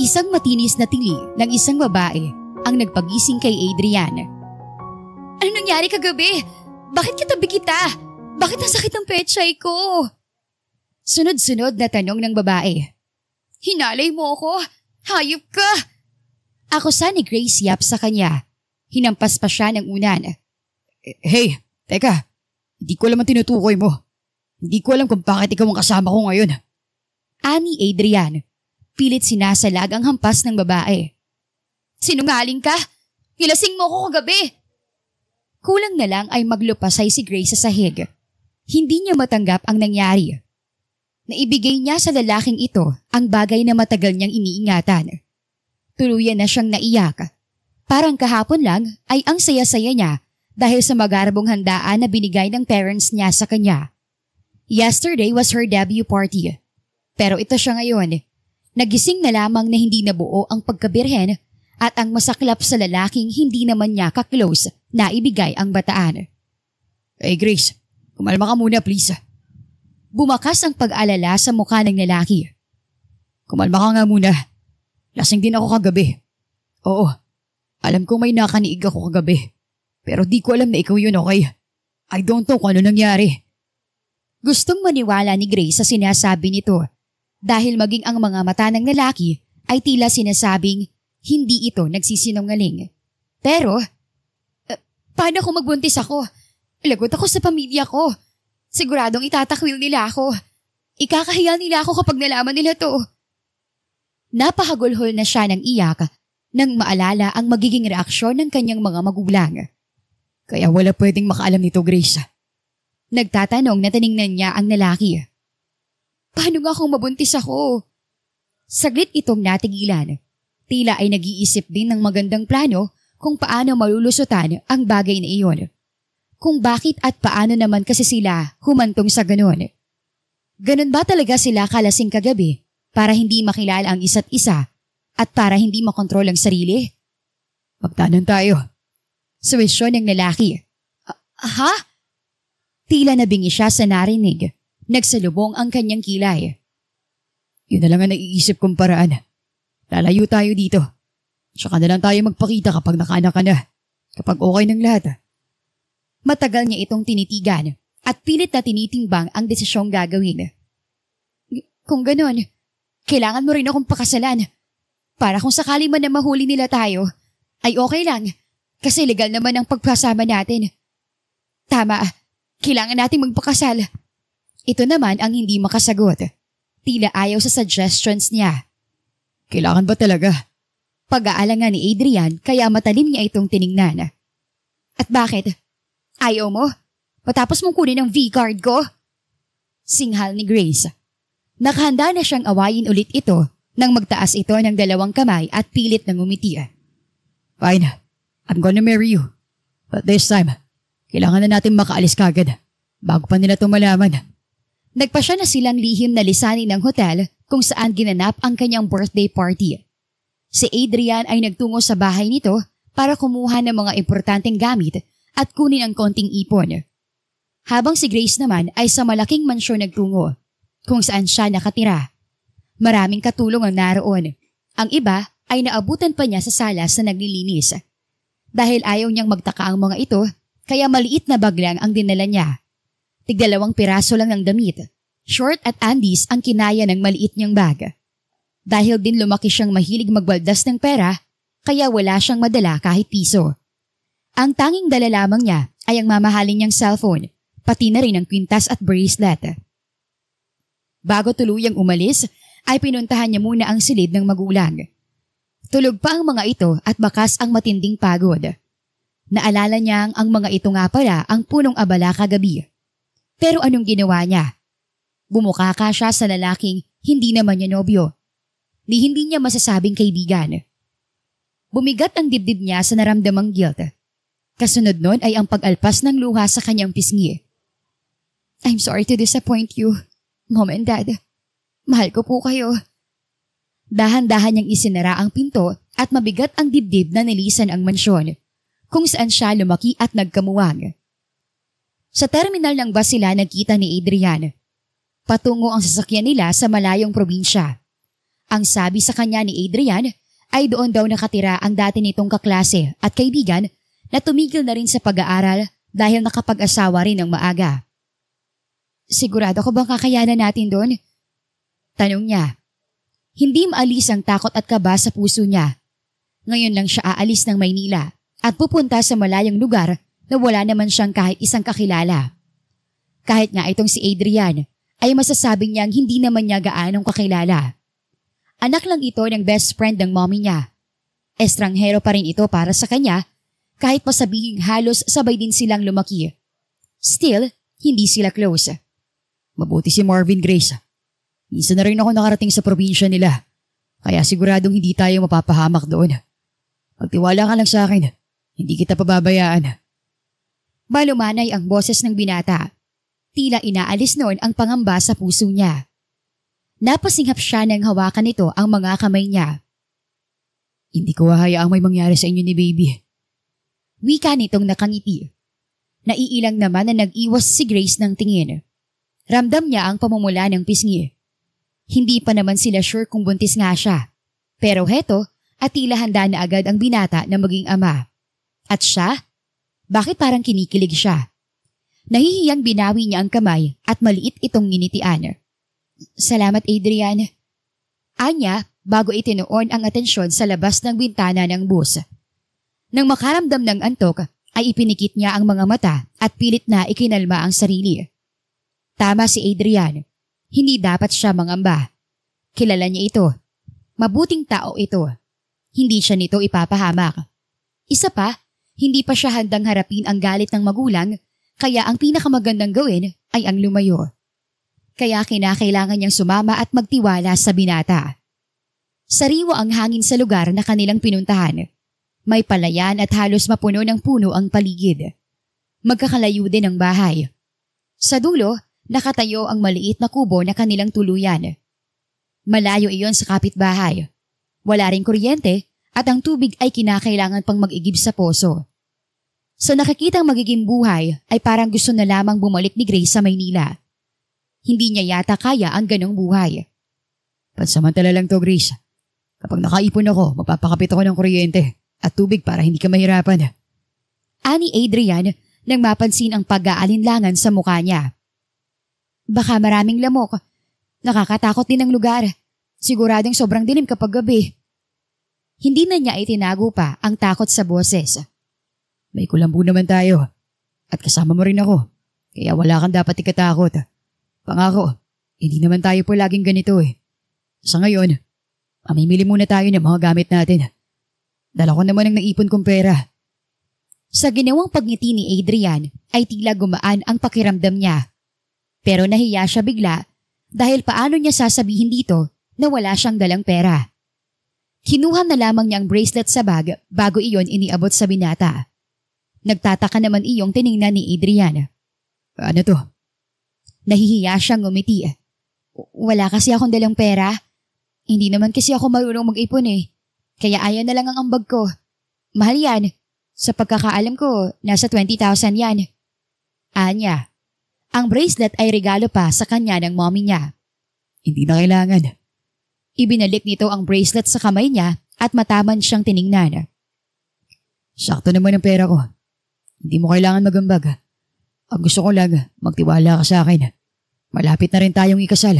Isang matinis na tili ng isang babae ang nagpagising kay Adrian. Ano nangyari kagabi? Bakit katabi kita? Bakit ang sakit ng pechay ko? Sunod-sunod na tanong ng babae. Hinalay mo ako? Hayop ka! Akusa ni Grace Yap sa kanya. Hinampas pa siya ng unan. Hey, teka. Hindi ko alam ang tinutukoy mo. Hindi ko alam kung bakit ikaw ang kasama ko ngayon. Ani Adrian. Pilit sinasalag ang hampas ng babae. Sinungaling ka? Nilasing mo ko kagabi. Kulang na lang ay maglupasay si Grace sa sahig. Hindi niya matanggap ang nangyari. Naibigay niya sa lalaking ito ang bagay na matagal niyang iniingatan. Tuluyan na siyang naiyak. Parang kahapon lang ay ang saya-saya niya dahil sa magarbong handaan na binigay ng parents niya sa kanya. Yesterday was her debut party. Pero ito siya ngayon. Nagising na lamang na hindi nabuo ang pagkabirhen at ang masaklap sa lalaking hindi naman niya ka-close na ibigay ang bataan. Hey Grace, kumalma ka muna please. Bumakas ang pag-alala sa mukha ng lalaki. Kumalma ka nga muna. Lasing din ako kagabi. Oo, alam ko may nakaniig ako kagabi. Pero di ko alam na ikaw yun, okay? I don't know kung ano nangyari. Gustong maniwala ni Grace sa sinasabi nito dahil maging ang mga mata ng lalaki ay tila sinasabing hindi ito nagsisinungaling. Pero, paano kung magbuntis ako? Lagot ako sa pamilya ko. Siguradong itatakwil nila ako. Ikakahiya nila ako kapag nalaman nila to. Napahagulhol na siya ng iyak nang maalala ang magiging reaksyon ng kanyang mga magulang. Kaya wala pwedeng makaalam nito, Grace. Nagtatanong na tiningnan niya ang lalaki. Paano nga kung mabuntis ako? Saglit itong natigilan. Tila ay nag-iisip din ng magandang plano kung paano malulusutan ang bagay na iyon. Kung bakit at paano naman kasi sila humantong sa ganon. Ganon ba talaga sila kalasing kagabi para hindi makilala ang isa't isa at para hindi makontrol ang sarili? Magtanan tayo. Suwesyon ng lalaki. Ha? Tila nabingi siya sa narinig. Nagsalubong ang kanyang kilay. Yun na lang ang naiisip kong paraan. Lalayo tayo dito. Tsaka na lang tayo magpakita kapag nakaanak ka na. Kapag okay ng lahat. Matagal niya itong tinitigan at pilit na tinitimbang ang desisyong gagawin. Kung ganon, kailangan mo rin akong pakasalan. Para kung sakali man na mahuli nila tayo, ay okay lang. Kasi legal naman ang pagkasama natin. Tama, kailangan nating magpakasal. Ito naman ang hindi makasagot. Tila ayaw sa suggestions niya. Kailangan ba talaga? Pag-aalangan ni Adrian kaya matalim niya itong tiningnan. At bakit? Ayaw mo? Patapos mong kunin ang V-card ko? Singhal ni Grace. Nakahanda na siyang awayin ulit ito nang magtaas ito ng dalawang kamay at pilit na ngumiti. Fine, I'm gonna marry you. But this time, kailangan na natin makaalis kagad bago pa nila ito malaman. Nagpasya na silang lihim na lisanin ng hotel kung saan ginanap ang kanyang birthday party. Si Adrian ay nagtungo sa bahay nito para kumuha ng mga importanteng gamit at kunin ang konting ipon. Habang si Grace naman ay sa malaking mansyon nagtungo kung saan siya nakatira. Maraming katulong ang naroon. Ang iba ay naabutan pa niya sa salas na naglilinis. Dahil ayaw niyang magtaka ang mga ito, kaya maliit na bag lang ang dinala niya. Tig-2 piraso lang ng damit. Short at undies ang kinaya ng maliit niyang bag. Dahil din lumaki siyang mahilig magbaldas ng pera, kaya wala siyang madala kahit piso. Ang tanging dala lamang niya ay ang mamahalin niyang cellphone, pati na rin ang kwintas at bracelet. Bago tuluyang umalis, ay pinuntahan niya muna ang silid ng magulang. Tulog pa ang mga ito at bakas ang matinding pagod. Naalala niyang ang mga ito nga pala ang punong abala kagabi. Pero anong ginawa niya? Bumukaka siya sa lalaking hindi naman niya nobyo. Ni hindi niya masasabing kaibigan. Bumigat ang dibdib niya sa naramdamang guilt. Kasunod nun ay ang pag-alpas ng luha sa kanyang pisngi. I'm sorry to disappoint you, Mom and Dad. Mahal ko po kayo. Dahan-dahan niyang isinara ang pinto at mabigat ang dibdib na nilisan ang mansyon, kung saan siya lumaki at nagkamuwang. Sa terminal ng bus sila nagkita ni Adrian. Patungo ang sasakyan nila sa malayong probinsya. Ang sabi sa kanya ni Adrian ay doon daw nakatira ang dati nitong kaklase at kaibigan na tumigil na rin sa pag-aaral dahil nakapag-asawa rin ng maaga. Sigurado ko bang kakayanan natin doon? Tanong niya. Hindi maalis ang takot at kaba sa puso niya. Ngayon lang siya aalis ng Maynila at pupunta sa malayong lugar na wala naman siyang kahit isang kakilala. Kahit nga itong si Adrian ay masasabing niyang hindi naman niya gaanong kakilala. Anak lang ito ng best friend ng mommy niya. Estranghero pa rin ito para sa kanya kahit masabihing halos sabay din silang lumaki. Still, hindi sila close. Mabuti si Marvin, Grace. Minsan na rin ako nakarating sa probinsya nila. Kaya siguradong hindi tayo mapapahamak doon. Magtiwala ka lang sa akin. Hindi kita pababayaan. Malumanay ang boses ng binata. Tila inaalis noon ang pangamba sa puso niya. Napasinghap siya nang hawakan nito ang mga kamay niya. Hindi ko hahayaang may mangyari sa inyo ni baby. Wika nitong nakangiti. Naiilang naman na nag-iwas si Grace ng tingin. Ramdam niya ang pamumula ng pisngi. Hindi pa naman sila sure kung buntis nga siya. Pero heto, at tila handa na agad ang binata na maging ama. At siya? Bakit parang kinikilig siya? Nahihiyang binawi niya ang kamay at maliit itong nginitian. Salamat, Adrian. Anya bago itinuon ang atensyon sa labas ng bintana ng bus. Nang makaramdam ng antok, ay ipinikit niya ang mga mata at pilit na ikinalma ang sarili. Tama si Adrian. Hindi dapat siya mangamba. Kilala niya ito. Mabuting tao ito. Hindi siya nito ipapahamak. Isa pa, hindi pa siya handang harapin ang galit ng magulang, kaya ang pinakamagandang gawin ay ang lumayo. Kaya kinakailangan niyang sumama at magtiwala sa binata. Sariwa ang hangin sa lugar na kanilang pinuntahan. May palayan at halos mapuno ng puno ang paligid. Magkakalayo din ang bahay. Sa dulo, nakatayo ang maliit na kubo na kanilang tuluyan. Malayo iyon sa kapitbahay. Wala ring kuryente at ang tubig ay kinakailangan pang mag-igib sa poso. Sa nakikitang magiging buhay ay parang gusto na lamang bumalik ni Grace sa Maynila. Hindi niya yata kaya ang ganong buhay. Pansamantala lang to, Grace. Kapag nakaipon ako, magpapakapit ako ng kuryente at tubig para hindi ka mahirapan. Ani Adrian nang mapansin ang pag-aalinlangan sa mukha niya. Baka maraming lamok. Nakakatakot din ang lugar. Siguradong sobrang dilim kapag gabi. Hindi na niya itinago pa ang takot sa boses. May kulambo naman tayo. At kasama mo rin ako. Kaya wala kang dapat ikatakot. Pangako, hindi naman tayo po laging ganito eh. Sa ngayon, mamimili muna tayo ng mga gamit natin. Dala ko naman ang naipon kong pera. Sa ginawang pagngiti ni Adrian ay tila gumaan ang pakiramdam niya. Pero nahiya siya bigla dahil paano niya sasabihin dito na wala siyang dalang pera. Kinuha na lamang niya ang bracelet sa bag bago iyon iniabot sa binata. Nagtataka naman iyong tiningnan ni Adrian. Ano to? Nahihiya siyang ngumiti. Wala kasi akong dalang pera. Hindi naman kasi ako marunong mag-ipon eh. Kaya ayan na lang ang ambag ko. Mahal yan. Sa pagkakaalam ko, nasa 20,000 yan. Anya, ang bracelet ay regalo pa sa kanya ng mommy niya. Hindi na kailangan. Ibinalik nito ang bracelet sa kamay niya at mataman siyang tiningnan. Sakto naman ang pera ko. Hindi mo kailangan magambag. Ang gusto ko lang, magtiwala ka sa akin. Malapit na rin tayong ikasal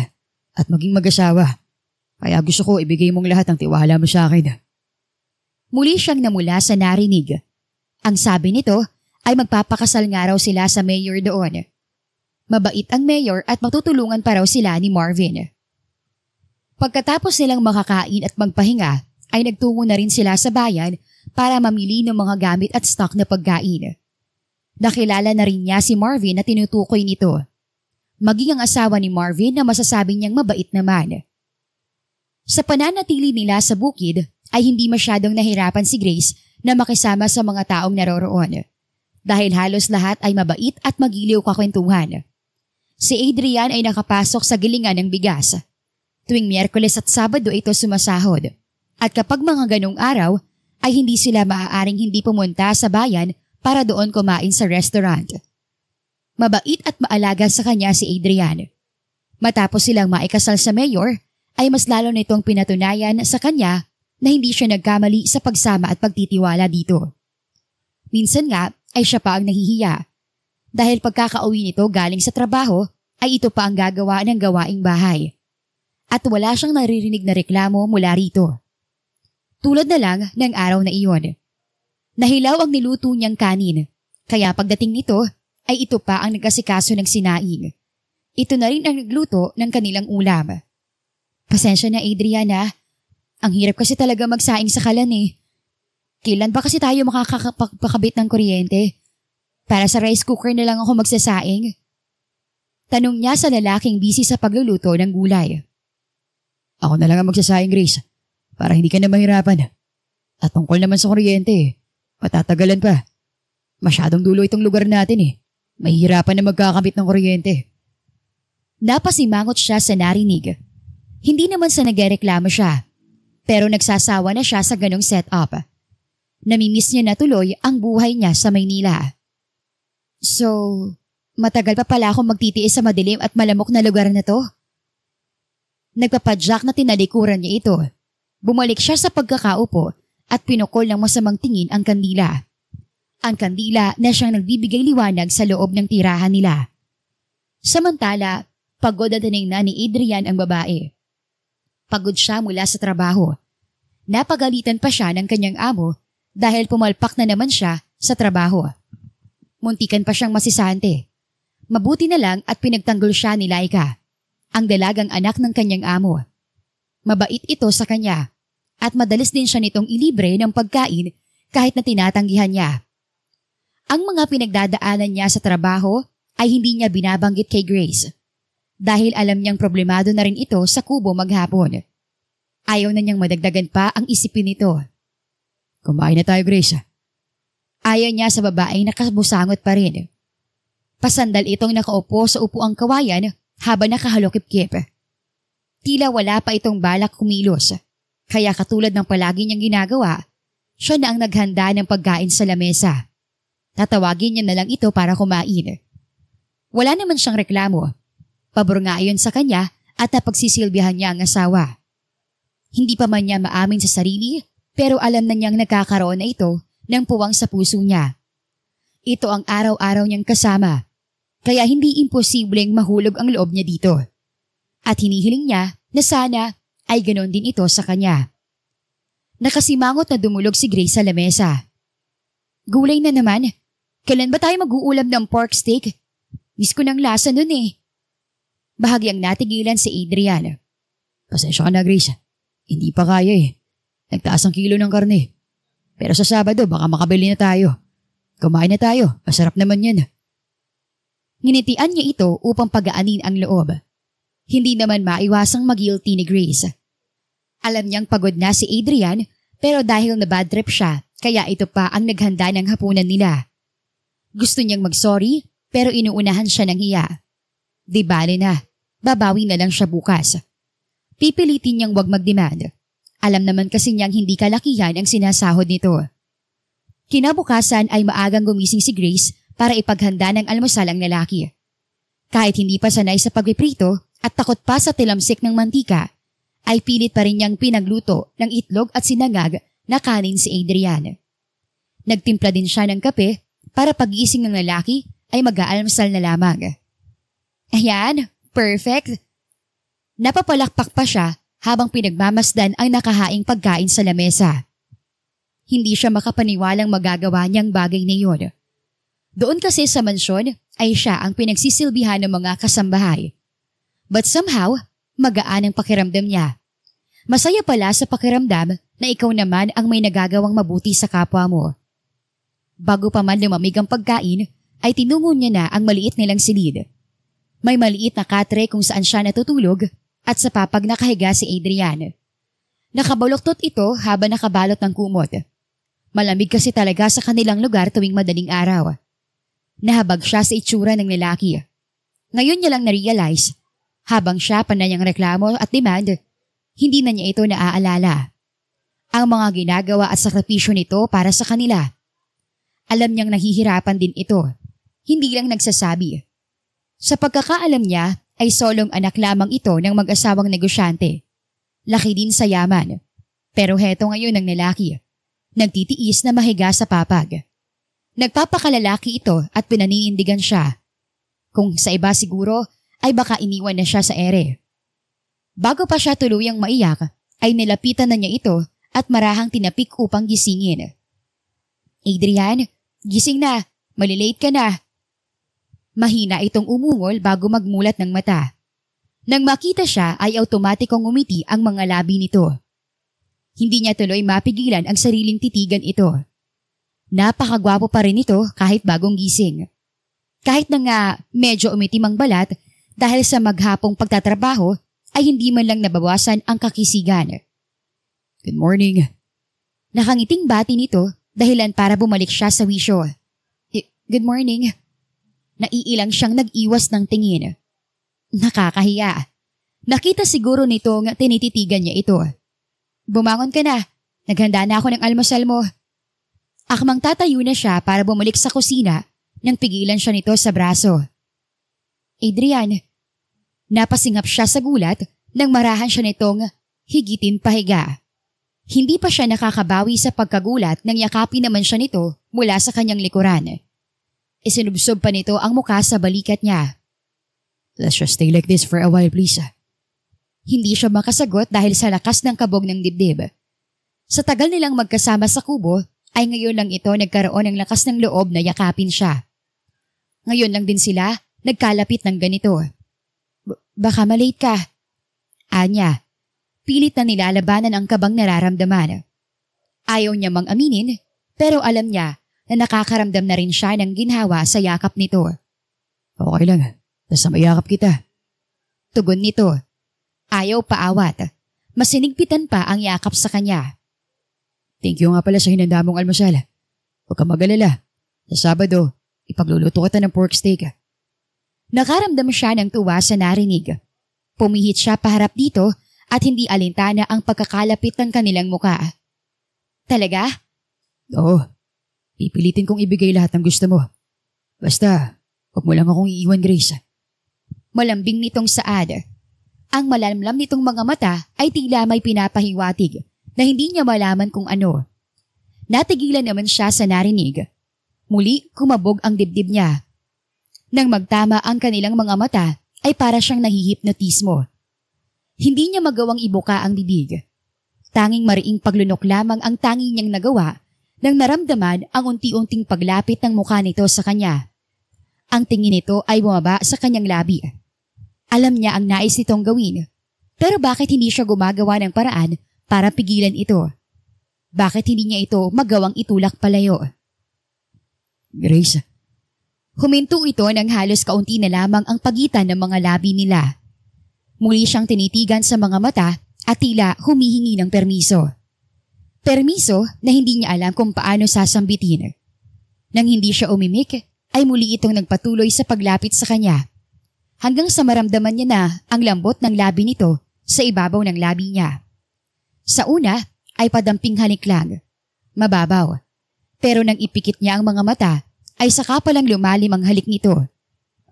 at maging mag-asawa. Kaya gusto ko ibigay mong lahat ng tiwala mo sa akin. Muli siyang namula sa narinig. Ang sabi nito ay magpapakasal nga raw sila sa mayor doon. Mabait ang mayor at matutulungan pa raw sila ni Marvin. Pagkatapos nilang makakain at magpahinga, ay nagtungo na rin sila sa bayan para mamili ng mga gamit at stock na pagkain. Nakilala na rin niya si Marvin na tinutukoy nito. Maging ang asawa ni Marvin na masasabi niyang mabait naman. Sa pananatili nila sa bukid ay hindi masyadong nahirapan si Grace na makisama sa mga taong naroroon. Dahil halos lahat ay mabait at magiliw kakwentuhan. Si Adrian ay nakapasok sa gilingan ng bigas. Tuwing Miyerkules at Sabado ito sumasahod. At kapag mga ganong araw ay hindi sila maaaring hindi pumunta sa bayan para doon kumain sa restaurant. Mabait at maalaga sa kanya si Adrian. Matapos silang maikasal sa mayor, ay mas lalo nitong pinatunayan sa kanya na hindi siya nagkamali sa pagsama at pagtitiwala dito. Minsan nga ay siya pa ang nahihiya dahil pagkakauwi nito galing sa trabaho ay ito pa ang gagawa ng gawaing bahay. At wala siyang naririnig na reklamo mula rito. Tulad na lang ng araw na iyon. Nahilaw ang niluto niyang kanin, kaya pagdating nito ay ito pa ang nagkasikaso ng sinaing. Ito na rin ang nagluto ng kanilang ulam. Pasensya na Adriana, ang hirap kasi talaga magsaing sa kalan eh. Kailan ba kasi tayo makakapakabit ng kuryente? Para sa rice cooker na lang ako magsasaing? Tanong niya sa lalaking busy sa pagluluto ng gulay. Ako na lang ang magsasaing, Grace, para hindi ka na mahirapan. At tungkol naman sa kuryente, matatagalan pa. Masyadong dulo itong lugar natin eh. Mahihirapan na magkakabit ng kuryente. Napasimangot siya sa narinig. Hindi naman sa nagreklamo siya, pero nagsasawa na siya sa ganong setup. Namimiss niya na tuloy ang buhay niya sa Maynila. So, matagal pa pala akong magtitiis sa madilim at malamok na lugar na to? Nagpapadyak na tinalikuran niya ito. Bumalik siya sa pagkakaupo at pinukol ng masamang tingin ang kandila. Ang kandila na siyang nagbibigay liwanag sa loob ng tirahan nila. Samantala, pagod at tinignan ni Adrian ang babae. Pagod siya mula sa trabaho. Napagalitan pa siya ng kanyang amo dahil pumalpak na naman siya sa trabaho. Muntikan pa siyang masisante. Mabuti na lang at pinagtanggol siya ni Laika, ang dalagang anak ng kanyang amo. Mabait ito sa kanya at madalas din siya nitong ilibre ng pagkain kahit na tinatanggihan niya. Ang mga pinagdadaanan niya sa trabaho ay hindi niya binabanggit kay Grace dahil alam niyang problemado na rin ito sa kubo maghapon. Ayaw na niyang madagdagan pa ang isipin nito. Kumain na tayo, Grace. Ayaw niya sa babaeng nakabusangot pa rin. Pasandal itong nakaupo sa upuang kawayan habang nakahalokip-kip. Tila wala pa itong balak kumilos, kaya katulad ng palagi niyang ginagawa, siya na ang naghanda ng pagkain sa lamesa. Tatawagin niya na lang ito para kumain. Wala naman siyang reklamo. Pabor nga ayon sa kanya at napagsisilbihan niya ang asawa. Hindi pa man niya maamin sa sarili, pero alam na niyang nagkakaroon na ito ng puwang sa puso niya. Ito ang araw-araw niyang kasama, kaya hindi imposibleng mahulog ang loob niya dito. At hinihiling niya na sana ay ganon din ito sa kanya. Nakasimangot na dumulog si Grace sa lamesa. Gulay na naman. Kailan ba tayo mag-uulam ng pork steak? Miss ko ng lasa nun eh. Bahagyang natigilan si Adrian. Pasensya ka na, Grace. Hindi pa kaya eh. Nagtaas ang kilo ng karne. Pero sa Sabado baka makabili na tayo. Kumain na tayo. Masarap naman yan. Nginitian niya ito upang pagaanin ang loob. Hindi naman maiwasang mag-guilty ni Grace. Alam niyang pagod na si Adrian pero dahil na bad trip siya kaya ito pa ang naghanda ng hapunan nila. Gusto niyang mag-sorry pero inuunahan siya ng hiya. Di bale na, babawi na lang siya bukas. Pipilitin niyang wag mag-demand. Alam naman kasi niyang hindi kalakihan ang sinasahod nito. Kinabukasan ay maagang gumising si Grace para ipaghanda ng almusal ang lalaki. Kahit hindi pa sanay sa pagpiprito at takot pa sa tilamsik ng mantika, ay pilit pa rin niyang pinagluto ng itlog at sinangag na kanin si Adrian. Nagtimpla din siya ng kape para pagising ng lalaki ay mag-aalmusal na lamang. Ayan, perfect! Napapalakpak pa siya habang pinagmamasdan ang nakahaing pagkain sa lamesa. Hindi siya makapaniwalang magagawa niyang bagay na iyon. Doon kasi sa mansyon ay siya ang pinagsisilbihan ng mga kasambahay. But somehow, magaan ang pakiramdam niya. Masaya pala sa pakiramdam na ikaw naman ang may nagagawang mabuti sa kapwa mo. Bago pa man lumamig ang pagkain, ay tinungo niya na ang maliit nilang silid. May maliit na katre kung saan siya natutulog at sa papag nakahiga si Adrian. Nakabaluktot ito habang nakabalot ng kumot. Malamig kasi talaga sa kanilang lugar tuwing madaling araw. Nahabag siya sa itsura ng lalaki. Ngayon niya lang na-realize, habang siya panayang reklamo at demand, hindi na niya ito naaalala. Ang mga ginagawa at sakripisyo nito para sa kanila. Alam niyang nahihirapan din ito. Hindi lang nagsasabi. Sa pagkakaalam niya ay solong anak lamang ito ng mag-asawang negosyante. laki din sa yaman. Pero heto ngayon ng lalaki, nagtitiis na mahiga sa papag. Nagpapakalalaki ito at pinaninindigan siya. Kung sa iba siguro ay baka iniwan na siya sa ere. Bago pa siya tuluyang maiyak ay nilapitan na niya ito at marahang tinapik upang gisingin. Adrian, gising na, malilate ka na. Mahina itong umungol bago magmulat ng mata. Nang makita siya ay automatikong umiti ang mga labi nito. Hindi niya tuloy mapigilan ang sariling titigan ito. Napakagwapo pa rin ito kahit bagong gising. Kahit na nga medyo umitim ang balat dahil sa maghapong pagtatrabaho ay hindi man lang nabawasan ang kakisigan. Good morning. Nakangiting bati nito dahilan para bumalik siya sa wisyo. Good morning. Naiilang siyang nag-iwas ng tingin. Nakakahiya. Nakita siguro nitong tinititigan niya ito. Bumangon ka na. Naghanda na ako ng almusal mo. Akmang tatayo na siya para bumalik sa kusina nang pigilan siya nito sa braso. Adrian, napasingap siya sa gulat nang marahan siya nitong higitin pahiga. Hindi pa siya nakakabawi sa pagkagulat nang yakapin naman siya nito mula sa kanyang likuran. Isinubsob pa nito ang muka sa balikat niya. Let's just stay like this for a while, please. Hindi siya makasagot dahil sa lakas ng kabog ng dibdib. Sa tagal nilang magkasama sa kubo, ay ngayon lang ito nagkaroon ng lakas ng loob na yakapin siya. Ngayon lang din sila nagkalapit ng ganito. Baka malate ka. Anya, pilit na nilalabanan ang kabang nararamdaman. Ayaw niya mang aminin, pero alam niya na nakakaramdam na rin siya ng ginhawa sa yakap nito. Okay lang, basta mayakap kita. Tugon nito. Ayaw paawat. Masinigpitan pa ang yakap sa kanya. Thank you nga pala sa hinanda mong almusal. Huwag kang mag-alala. Sa Sabado, ipagluluto kita ng pork steak. Nakaramdam siya ng tuwa sa narinig. Pumihit siya paharap dito at hindi alintana ang pagkakalapit ng kanilang muka. Talaga? Oo. Pipilitin kong ibigay lahat ng gusto mo. Basta, huwag mo lang akong iiwan, Grace. Malambing nitong saad. Ang malamlam nitong mga mata ay tila may pinapahiwatig na hindi niya malaman kung ano. Natigilan naman siya sa narinig. Muli kumabog ang dibdib niya. Nang magtama ang kanilang mga mata ay para siyang nahihipnotismo. Hindi niya magawang ibuka ang bibig. Tanging mariing paglunok lamang ang tangi niyang nagawa nang naramdaman ang unti-unting paglapit ng mukha nito sa kanya. Ang tingin nito ay bumaba sa kanyang labi. Alam niya ang nais nitong gawin, pero bakit hindi siya gumagawa ng paraan para pigilan ito? Bakit hindi niya ito magawang itulak palayo? Grace. Huminto ito nang halos kaunti na lamang ang pagitan ng mga labi nila. Muli siyang tinitigan sa mga mata at tila humihingi ng permiso. Permiso na hindi niya alam kung paano sasambitin. Nang hindi siya umimik, ay muli itong nagpatuloy sa paglapit sa kanya. Hanggang sa maramdaman niya na ang lambot ng labi nito sa ibabaw ng labi niya. Sa una ay padamping halik lang. Mababaw. Pero nang ipikit niya ang mga mata, ay saka palang lumalim ang halik nito.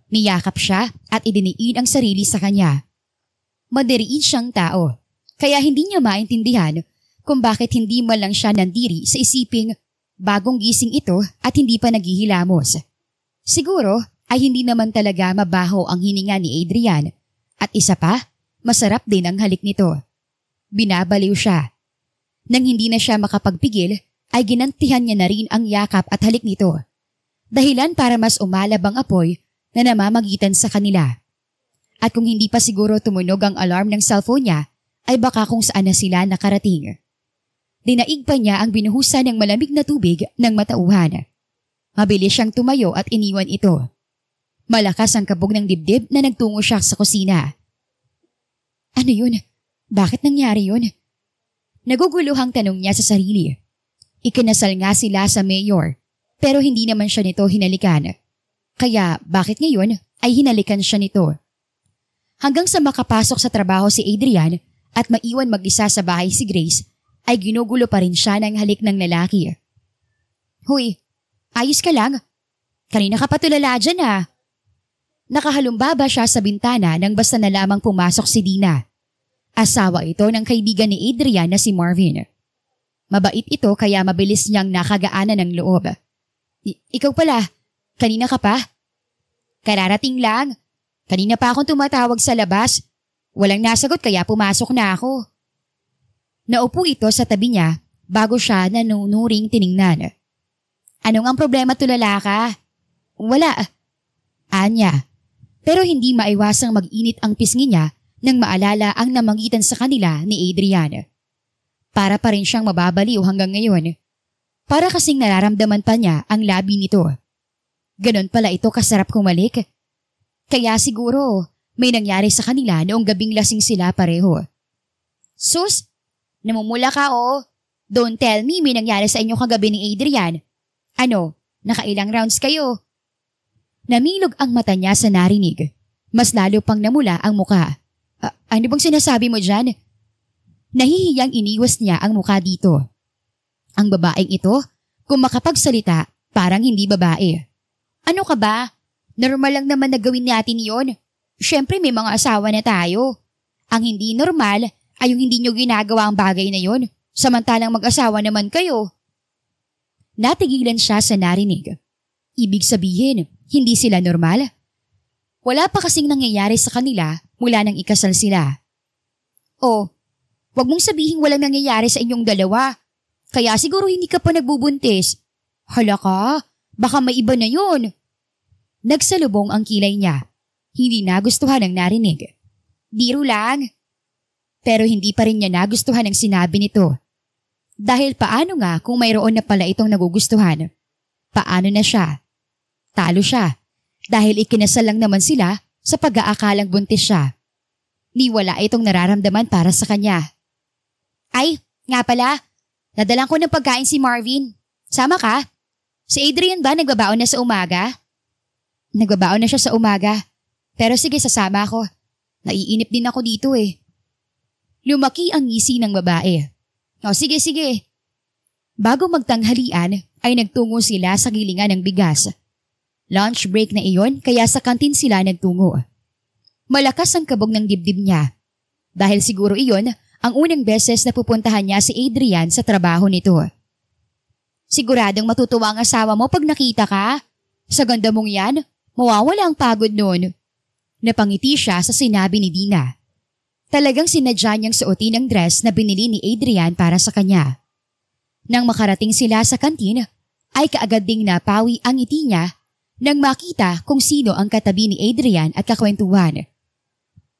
Niyakap siya at idiniin ang sarili sa kanya. Madiriin siyang tao, kaya hindi niya maintindihan kung bakit hindi man lang siya nandiri sa isiping bagong gising ito at hindi pa naghihilamos. Siguro ay hindi naman talaga mabaho ang hininga ni Adrian at isa pa, masarap din ang halik nito. Binabaliw siya. Nang hindi na siya makapagpigil, ay ginantihan niya na rin ang yakap at halik nito. Dahilan para mas umalab ang apoy na namamagitan sa kanila. At kung hindi pa siguro tumunog ang alarm ng cellphone niya, ay baka kung saan na sila nakarating. Dinaig pa niya ang binuhusan ng malamig na tubig ng matauhan. Mabilis siyang tumayo at iniwan ito. Malakas ang kabog ng dibdib na nagtungo siya sa kusina. Ano yun? Bakit nangyari yun? Naguguluhang tanong niya sa sarili. Ikinasal nga sila sa mayor, pero hindi naman siya nito hinalikan. Kaya bakit ngayon ay hinalikan siya nito? Hanggang sa makapasok sa trabaho si Adrian at maiwan mag-isa sa bahay si Grace, ay ginugulo pa rin siya ng halik ng lalaki. Huy, ayos ka lang? Kanina ka pa tulala dyan ah. Nakahalumbaba siya sa bintana nang basta na lamang pumasok si Dina. Asawa ito ng kaibigan ni Adrian na si Marvin. Mabait ito kaya mabilis niyang nakagaanan ng loob. Ikaw pala, kanina ka pa? Kararating lang. Kanina pa akong tumatawag sa labas. Walang nasagot kaya pumasok na ako. Naupo ito sa tabi niya bago siya nanunuring tiningnan. Anong ang problema, tulala ka? Wala. Anya. Pero hindi maiwasang mag-init ang pisngi niya nang maalala ang namagitan sa kanila ni Adrian. Para pa rin siyang mababaliw hanggang ngayon. Para kasing nararamdaman pa niya ang labi nito. Ganon pala ito kasarap kumalik. Kaya siguro may nangyari sa kanila noong gabing lasing sila pareho. Sus, namumula ka oh. Don't tell me may nangyari sa inyo kagabi ni Adrian. Ano, nakailang rounds kayo? Namilog ang mata niya sa narinig. Mas lalo pang namula ang muka. Ano bang sinasabi mo dyan? Nahihiyang iniwas niya ang muka dito. Ang babaeng ito, kung makapagsalita, parang hindi babae. Ano ka ba? Normal lang naman na gawin natin yon. Siyempre may mga asawa na tayo. Ang hindi normal ay yung hindi nyo ginagawa ang bagay na yon, samantalang mag-asawa naman kayo. Natigilan siya sa narinig. Ibig sabihin, hindi sila normal? Wala pa kasing nangyayari sa kanila mula nang ikasal sila. Oh, wag mong sabihin walang nangyayari sa inyong dalawa. Kaya siguro hindi ka pa nagbubuntis. Hala ka, baka may iba na yun. Nagsalubong ang kilay niya. Hindi nagustuhan ang narinig. Biro lang. Pero hindi pa rin niya nagustuhan ang sinabi nito. Dahil paano nga kung mayroon na pala itong nagugustuhan? Paano na siya? Talo siya. Dahil ikinasal lang naman sila sa pag-aakalang buntis siya. Ni wala itong nararamdaman para sa kanya. Ay, nga pala. Nadalang ko ng pagkain si Marvin. Sama ka? Si Adrian ba nagbabaon na sa umaga? Nagbabaon na siya sa umaga. Pero sige, sasama ako. Naiinip din ako dito eh. Lumaki ang ngisi ng babae. O sige. Bago magtanghalian ay nagtungo sila sa gilingan ng bigas. Lunch break na iyon kaya sa kantin sila nagtungo. Malakas ang kabog ng dibdib niya. Dahil siguro iyon ang unang beses na pupuntahan niya si Adrian sa trabaho nito. Siguradong matutuwa ang asawa mo pag nakita ka. Sa ganda mong yan, mawawala ang pagod noon. Napangiti siya sa sinabi ni Dina. Talagang sinadya niyang suotin ang dress na binili ni Adrian para sa kanya. Nang makarating sila sa kantin, ay kaagad ding napawi ang ngiti niya nang makita kung sino ang katabi ni Adrian at kakwentuhan.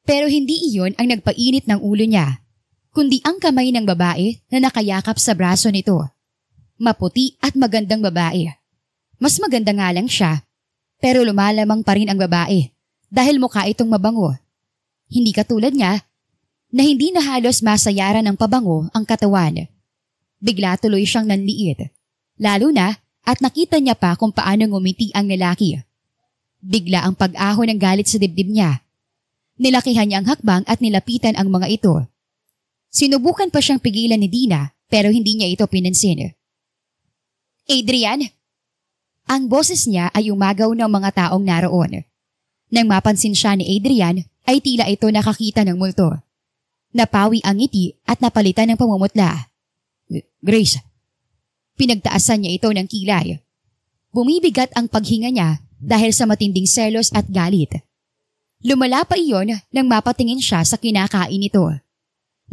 Pero hindi iyon ang nagpainit ng ulo niya, kundi ang kamay ng babae na nakayakap sa braso nito. Maputi at magandang babae. Mas maganda nga lang siya, pero lumalamang pa rin ang babae dahil mukha itong mabango. Hindi katulad niya na hindi na halos masayaran ng pabango ang katawan. Bigla tuloy siyang nanliit, lalo na at nakita niya pa kung paano ngumiti ang lalaki. Bigla ang pag-ahon ng galit sa dibdib niya. Nilakihan niya ang hakbang at nilapitan ang mga ito. Sinubukan pa siyang pigilan ni Dina pero hindi niya ito pinansin. Adrian! Ang boses niya ay umagaw ng mga taong naroon. Nang mapansin siya ni Adrian ay tila ito nakakita ng multo. Napawi ang ngiti at napalitan ng pamumutla. Grace! Pinagtaasan niya ito ng kilay. Bumibigat ang paghinga niya dahil sa matinding selos at galit. Lumala pa iyon nang mapatingin siya sa kinakain nito.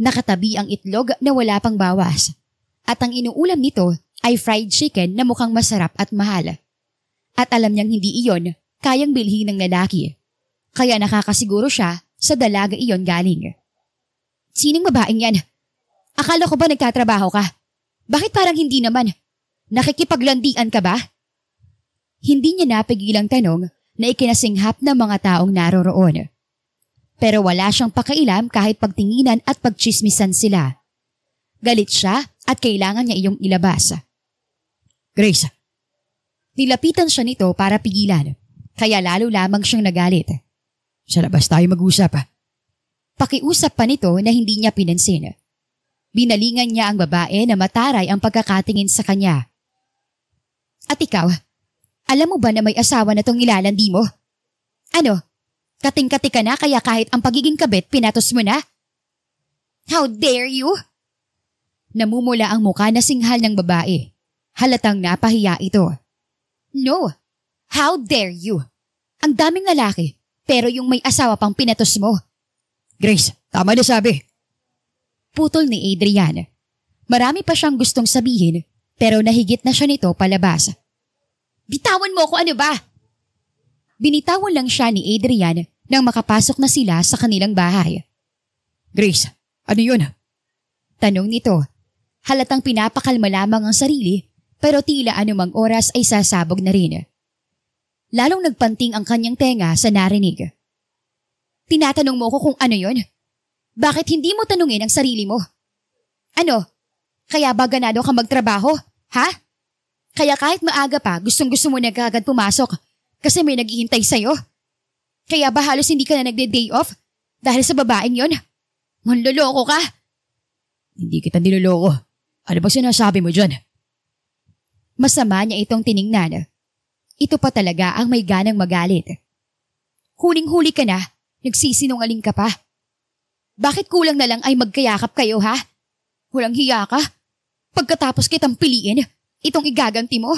Nakatabi ang itlog na wala pang bawas. At ang inuulam nito ay fried chicken na mukhang masarap at mahal. At alam niyang hindi iyon kayang bilhin ng lalaki. Kaya nakakasiguro siya sa dalaga iyon galing. Sinong babaeng yan? Akala ko ba nagtatrabaho ka? Bakit parang hindi naman? Nakikipaglandian ka ba? Hindi niya napigilang tanong na ikinasinghap ng mga taong naroroon. Pero wala siyang pakailam kahit pagtinginan at pagchismisan sila. Galit siya at kailangan niya iyong ilabas. Grace! Nilapitan siya nito para pigilan, kaya lalo lamang siyang nagalit. Sa labas tayo mag-usap. Pakiusap pa nito na hindi niya pinansin. Binalingan niya ang babae na mataray ang pagkakatingin sa kanya. At ikaw, alam mo ba na may asawa na tong ilalandi mo? Ano? Kating-kati ka na kaya kahit ang pagiging kabit pinatos mo na? How dare you? Namumula ang muka na singhal ng babae. Halatang napahiya ito. No! How dare you? Ang daming lalaki, pero yung may asawa pang pinatos mo. Grace, tama na sabi. Putol ni Adrian. Marami pa siyang gustong sabihin, pero nahigit na siya nito palabas. Bitawan mo ko, ano ba? Binitawan lang siya ni Adrian nang makapasok na sila sa kanilang bahay. Grace, ano yun? Tanong nito. Halatang pinapakalma lamang ang sarili, pero tila anumang oras ay sasabog na rin. Lalong nagpanting ang kanyang tenga sa narinig. Tinatanong mo ko kung ano yon? Bakit hindi mo tanungin ang sarili mo? Ano? Kaya ba ganado ka magtrabaho? Ha? Kaya kahit maaga pa, gustong-gusto mo na agad pumasok kasi may naghihintay sa'yo? Kaya ba halos hindi ka na nagde-day off dahil sa babaeng yon? Manloloko ka? Hindi kita niloloko. Ano bang sinasabi mo dyan? Masama niya itong tiningnan. Ito pa talaga ang may ganang magalit. Huling-huli ka na, nagsisinungaling ka pa. Bakit kulang na lang ay magkayakap kayo, ha? Walang hiya ka? Pagkatapos kitang piliin, itong igaganti mo.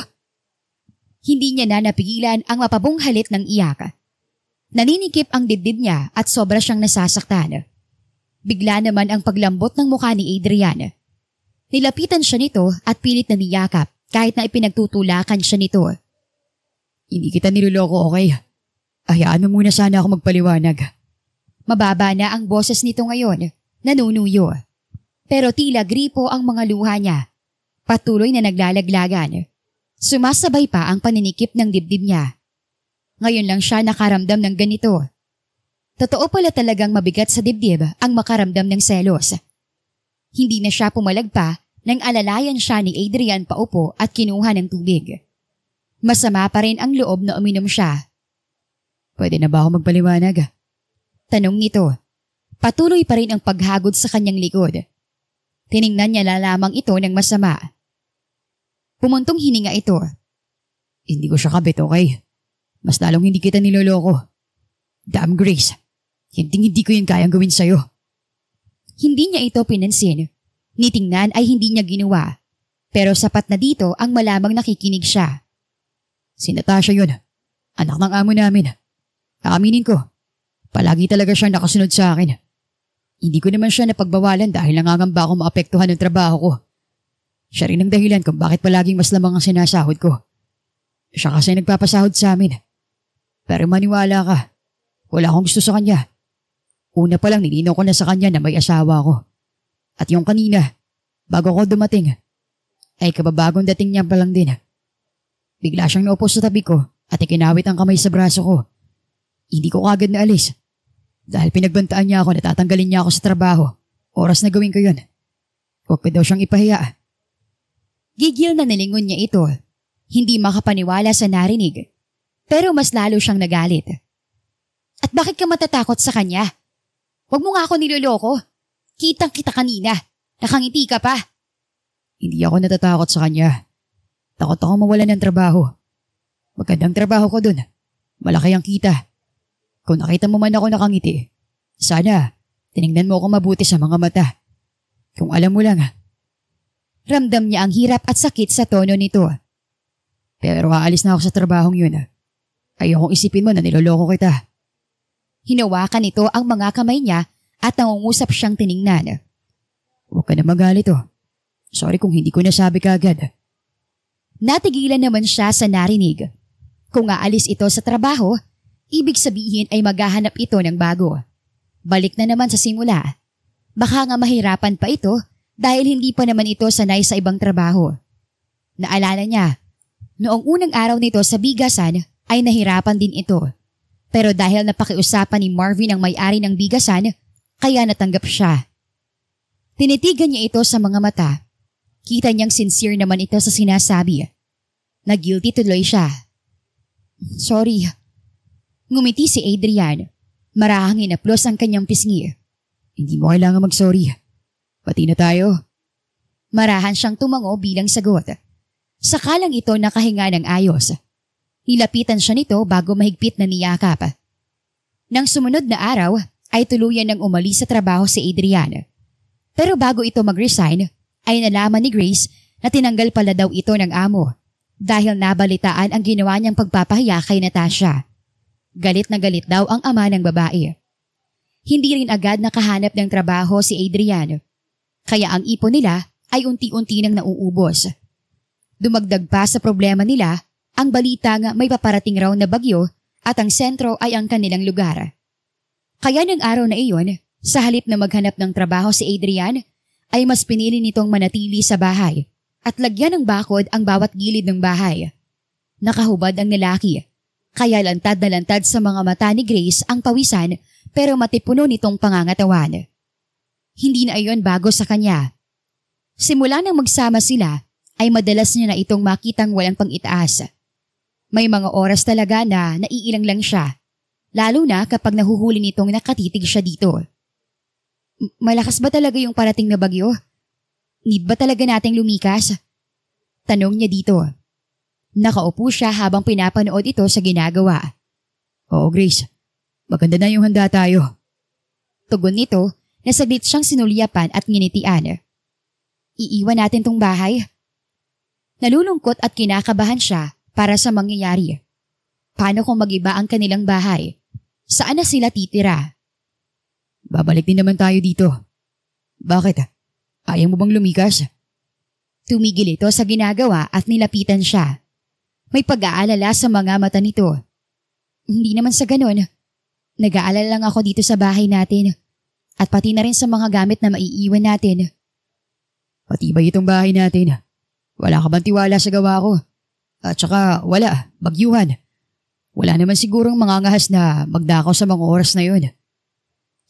Hindi niya na napigilan ang mapabunghalit ng iyak. Naninikip ang dibdib niya at sobra siyang nasasaktan. Bigla naman ang paglambot ng mukha ni Adrian. Nilapitan siya nito at pilit na niyakap kahit na ipinagtutulakan siya nito. Hindi kita niloloko, okay? Hayaan mo muna sana ako magpaliwanag. Mababa na ang boses nito ngayon, nanunuyo. Pero tila gripo ang mga luha niya. Patuloy na naglalaglagan. Sumasabay pa ang paninikip ng dibdib niya. Ngayon lang siya nakaramdam ng ganito. Totoo pala talagang mabigat sa dibdib ang makaramdam ng selos. Hindi na siya pumalagpa nang alalayan siya ni Adrian paupo at kinuha ng tubig. Masama pa rin ang loob na uminom siya. Pwede na ba ako magpaliwanag? Tanong nito. Patuloy pa rin ang paghagod sa kanyang likod. Tiningnan niya lamang ito ng masama. Pumuntong hininga ito. Hindi ko siya kabit, okay? Mas lalong hindi kita niloloko. Damn Grace, hindi ko yun kayang gawin sa'yo. Hindi niya ito pinansin. Nitingnan ay hindi niya ginawa. Pero sapat na dito ang malamang nakikinig siya. Si Natasha yun. Anak ng amo namin. Aaminin ko, palagi talaga siya nakasunod sa akin. Hindi ko naman siya napagbawalan dahil nangangamba ako maapektuhan ng trabaho ko. Siya rin ang dahilan kung bakit palaging mas lamang ang sinasahod ko. Siya kasi nagpapasahod sa amin. Pero maniwala ka, wala akong gusto sa kanya. Una pa lang nilinaw ko na sa kanya na may asawa ko. At yung kanina, bago ko dumating, ay kababagong dating niya pa lang din. Bigla siyang naupo sa tabi ko at ikinawit ang kamay sa braso ko. Hindi ko kagad naalis. Dahil pinagbantaan niya ako na tatanggalin niya ako sa trabaho. Oras na gawin ko yun. Huwag pa daw siyang ipahiya. Gigil na nilingon niya ito. Hindi makapaniwala sa narinig. Pero mas lalo siyang nagalit. At bakit ka matatakot sa kanya? Huwag mo nga ako niloloko. Kitang kita kanina. Nakangiti ka pa. Hindi ako natatakot sa kanya. Takot ako mawalan ng trabaho. Magandang trabaho ko dun. Malaki ang kita. Kung nakita mo man ako nakangiti, sana tinignan mo ako mabuti sa mga mata. Kung alam mo lang. Ramdam niya ang hirap at sakit sa tono nito. Pero aalis na ako sa trabahong yun. Ayokong isipin mo na niloloko kita. Hinawakan nito ang mga kamay niya at nangungusap siyang tiningnan. Huwag ka na magalit oh. Sorry kung hindi ko nasabi kaagad. Natigilan naman siya sa narinig. Kung aalis ito sa trabaho, ibig sabihin ay maghahanap ito ng bago. Balik na naman sa simula. Baka nga mahirapan pa ito dahil hindi pa naman ito sanay sa ibang trabaho. Naalala niya, noong unang araw nito sa bigasan ay nahirapan din ito. Pero dahil napakiusapan ni Marvin ang may-ari ng bigasan, kaya natanggap siya. Tinitigan niya ito sa mga mata. Kita niyang sincere naman ito sa sinasabi. Nag-guilty tuloy siya. Sorry. Ngumiti si Adrian. Marahang inaplos ang kanyang pisngi. Hindi mo kailangan mag-sorry. Pati na tayo. Marahan siyang tumango bilang sagot. Sakalang ito nakahinga ng ayos. Nilapitan siya nito bago mahigpit na niyakap. Nang sumunod na araw ay tuluyan ng umalis sa trabaho si Adrian. Pero bago ito mag-resign, ay nalaman ni Grace na tinanggal pala daw ito ng amo dahil nabalitaan ang ginawa niyang pagpapahiya kay Natasha. Galit na galit daw ang ama ng babae. Hindi rin agad nakahanap ng trabaho si Adrian, kaya ang ipon nila ay unti-unti nang nauubos. Dumagdag pa sa problema nila ang balita nga may paparating raw na bagyo at ang sentro ay ang kanilang lugar. Kaya ng araw na iyon, sa halip na maghanap ng trabaho si Adrian, ay mas pinili nitong manatili sa bahay at lagyan ng bakod ang bawat gilid ng bahay. Nakahubad ang lalaki, kaya lantad na lantad sa mga mata ni Grace ang pawisan pero matipuno nitong pangangatawan. Hindi na iyon bago sa kanya. Simula nang magsama sila, ay madalas niya na itong makitang walang pang-itaas. May mga oras talaga na naiilang lang siya, lalo na kapag nahuhuli nitong nakatitig siya dito. Malakas ba talaga yung parating na bagyo? Need ba talaga nating lumikas? Tanong niya dito. Nakaupo siya habang pinapanood ito sa ginagawa. Oo, Grace. Maganda na yung handa tayo. Tugon nito na saglit siyang sinulyapan at nginitian. Iiwan natin tong bahay? Nalulungkot at kinakabahan siya para sa mangyayari. Paano kung mag-iba ang kanilang bahay? Saan na sila titira? Babalik din naman tayo dito. Bakit? Ayaw mo bang lumikas? Tumigil ito sa ginagawa at nilapitan siya. May pag-aalala sa mga mata nito. Hindi naman sa ganon. Nag-aalala lang ako dito sa bahay natin. At pati na rin sa mga gamit na maiiwan natin. Pati ba itong bahay natin? Wala ka bang tiwala sa gawa ko? At saka wala, bagyuhan. Wala naman sigurong mangangahas na magdakaw sa mga oras na yun.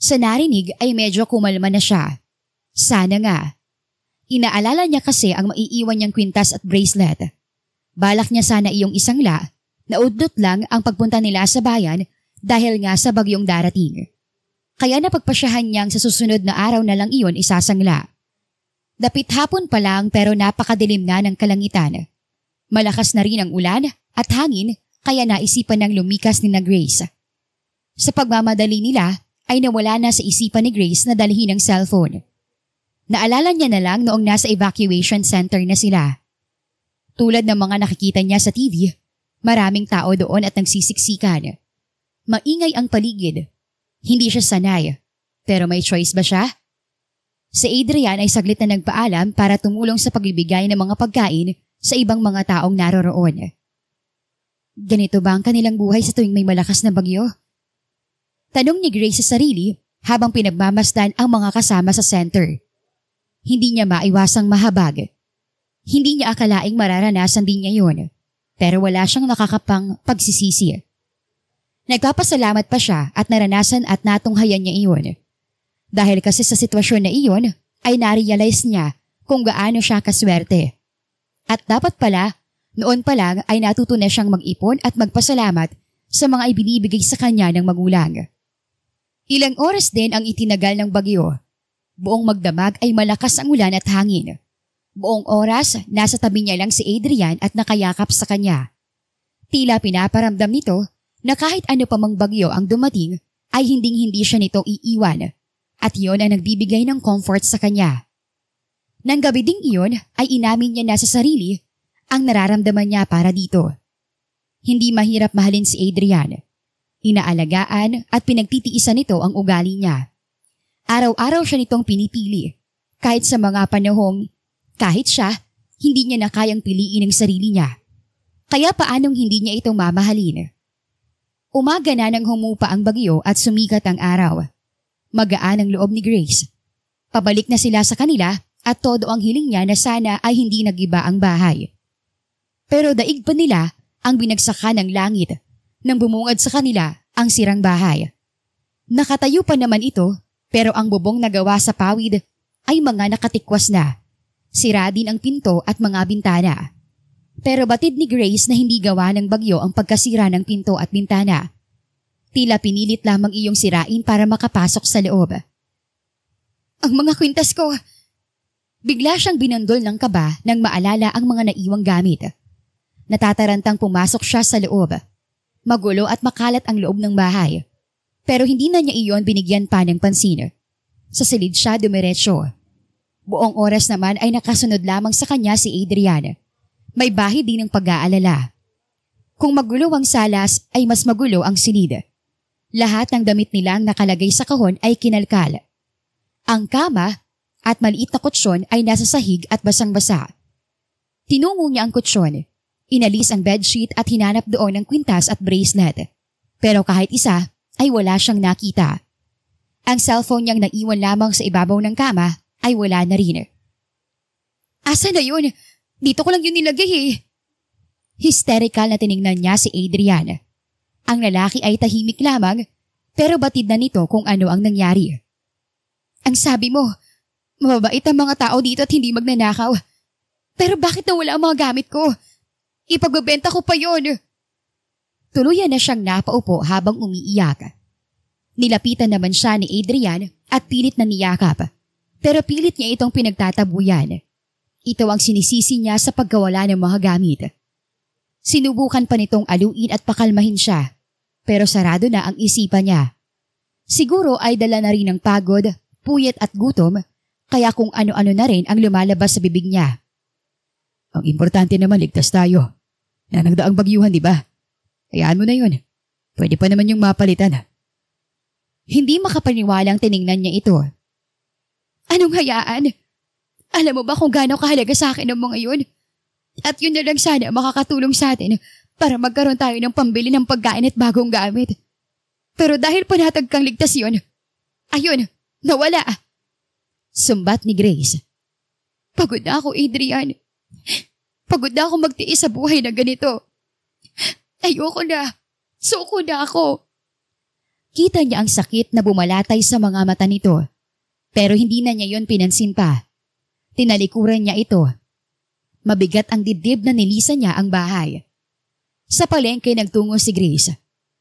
Sa narinig ay medyo kumalma na siya. Sana nga. Inaalala niya kasi ang maiiwan niyang kwintas at bracelet. Balak niya sana iyong isangla, naudlot lang ang pagpunta nila sa bayan dahil nga sa bagyong darating. Kaya napagpasyahan niyang sa susunod na araw na lang iyon isasangla. Dapit hapon pa lang pero napakadilim na ng kalangitan. Malakas na rin ang ulan at hangin kaya naisipan ng lumikas ni na Grace. Sa pagmamadali nila ay nawala na sa isipan ni Grace na dalhin ang cellphone. Naalala niya na lang noong nasa evacuation center na sila. Tulad ng mga nakikita niya sa TV, maraming tao doon at nagsisiksikan. Maingay ang paligid. Hindi siya sanay. Pero may choice ba siya? Si Adrian ay saglit na nagpaalam para tumulong sa pagbibigay ng mga pagkain sa ibang mga taong naroroon. Ganito ba ang kanilang buhay sa tuwing may malakas na bagyo? Tanong ni Grace sa sarili habang pinagmamasdan ang mga kasama sa center. Hindi niya maiwasang mahabag. Hindi niya akalaing mararanasan din niya yun, pero wala siyang nakakapang pagsisisi. Nagpapasalamat pa siya at naranasan at natunghayan niya iyon. Dahil kasi sa sitwasyon na iyon ay narealize niya kung gaano siya kaswerte. At dapat pala, noon pa lang ay natuto na siyang mag-ipon at magpasalamat sa mga ibinibigay sa kanya ng magulang. Ilang oras din ang itinagal ng bagyo. Buong magdamag ay malakas ang ulan at hangin. Buong oras, nasa tabi niya lang si Adrian at nakayakap sa kanya. Tila pinaparamdam nito na kahit ano pa mang bagyo ang dumating ay hinding-hindi siya nito iiwan at iyon ang nagbibigay ng comfort sa kanya. Nang gabi ding iyon ay inamin niya na sa sarili ang nararamdaman niya para dito. Hindi mahirap mahalin si Adrian. Inaalagaan at pinagtitiisan nito ang ugali niya. Araw-araw siya nitong pinipili, kahit sa mga panahong, kahit siya, hindi niya na kayang piliin ang sarili niya. Kaya paanong hindi niya ito mamahalin? Umaga na nang humupa ang bagyo at sumikat ang araw. Magaan ang loob ni Grace. Pabalik na sila sa kanila at todo ang hiling niya na sana ay hindi nagiba ang bahay. Pero daig pa nila ang binagsakan ng langit nang bumungad sa kanila ang sirang bahay. Nakatayo pa naman ito pero ang bubong na gawa sa pawid ay mga nakatikwas na. Sira din ang pinto at mga bintana. Pero batid ni Grace na hindi gawa ng bagyo ang pagkasira ng pinto at bintana. Tila pinilit lamang iyong sirain para makapasok sa loob. Ang mga kwintas ko! Bigla siyang binundol ng kaba nang maalala ang mga naiwang gamit. Natatarantang pumasok siya sa loob. Magulo at makalat ang loob ng bahay. Pero hindi na niya iyon binigyan pa ng pansin. Sa silid siya dumiretso. Buong oras naman ay nakasunod lamang sa kanya si Adrian. May bahid din ng pag-aalala. Kung magulo ang salas ay mas magulo ang silid. Lahat ng damit nilang nakalagay sa kahon ay kinalkal. Ang kama at maliit na kutsyon ay nasa sahig at basang-basa. Tinungo niya ang kutsyon, inalis ang bedsheet at hinanap doon ang kwintas at bracelet. Pero kahit isa ay wala siyang nakita. Ang cellphone niyang naiwan lamang sa ibabaw ng kama ay wala na rin. Asa na yun? Dito ko lang yun nilagay eh. Hysterical na tiningnan niya si Adrian. Ang lalaki ay tahimik lamang pero batid na nito kung ano ang nangyari. Ang sabi mo, mababait ang mga tao dito at hindi magnanakaw. Pero bakit nawala ang mga gamit ko? Ipagbebenta ko pa yon. Tuluyan na siyang napaupo habang umiiyak. Nilapitan naman siya ni Adrian at pilit na niyakap. Pero pilit niya itong pinagtatabuyan. Ito ang sinisisi niya sa pagkawala ng mga gamit. Sinubukan pa nitong aluin at pakalmahin siya. Pero sarado na ang isipan niya. Siguro ay dala na rin ng pagod, puyat at gutom, kaya kung ano-ano na rin ang lumalabas sa bibig niya. Ang importante naman ligtas tayo. Na nagdaang bagyuhan, di ba? Hayaan mo na yun. Pwede pa naman yung mapalitan. Hindi makapaniwalang tiningnan niya ito. Anong hayaan? Alam mo ba kung gaano kahalaga sa akin ang mga yun? At yun na lang sana makakatulong sa atin para magkaroon tayo ng pambili ng pagkain at bagong gamit. Pero dahil panatag kang ligtas yun, ayun, nawala. Sumbat ni Grace. Pagod na ako, Adrian. Pagod na ako magtiis sa buhay na ganito. Ayoko na. Suko na ako. Kita niya ang sakit na bumalatay sa mga mata nito. Pero hindi na niya yon pinansin pa. Tinalikuran niya ito. Mabigat ang dibdib na nilisan niya ang bahay. Sa palengke nagtungo si Grace.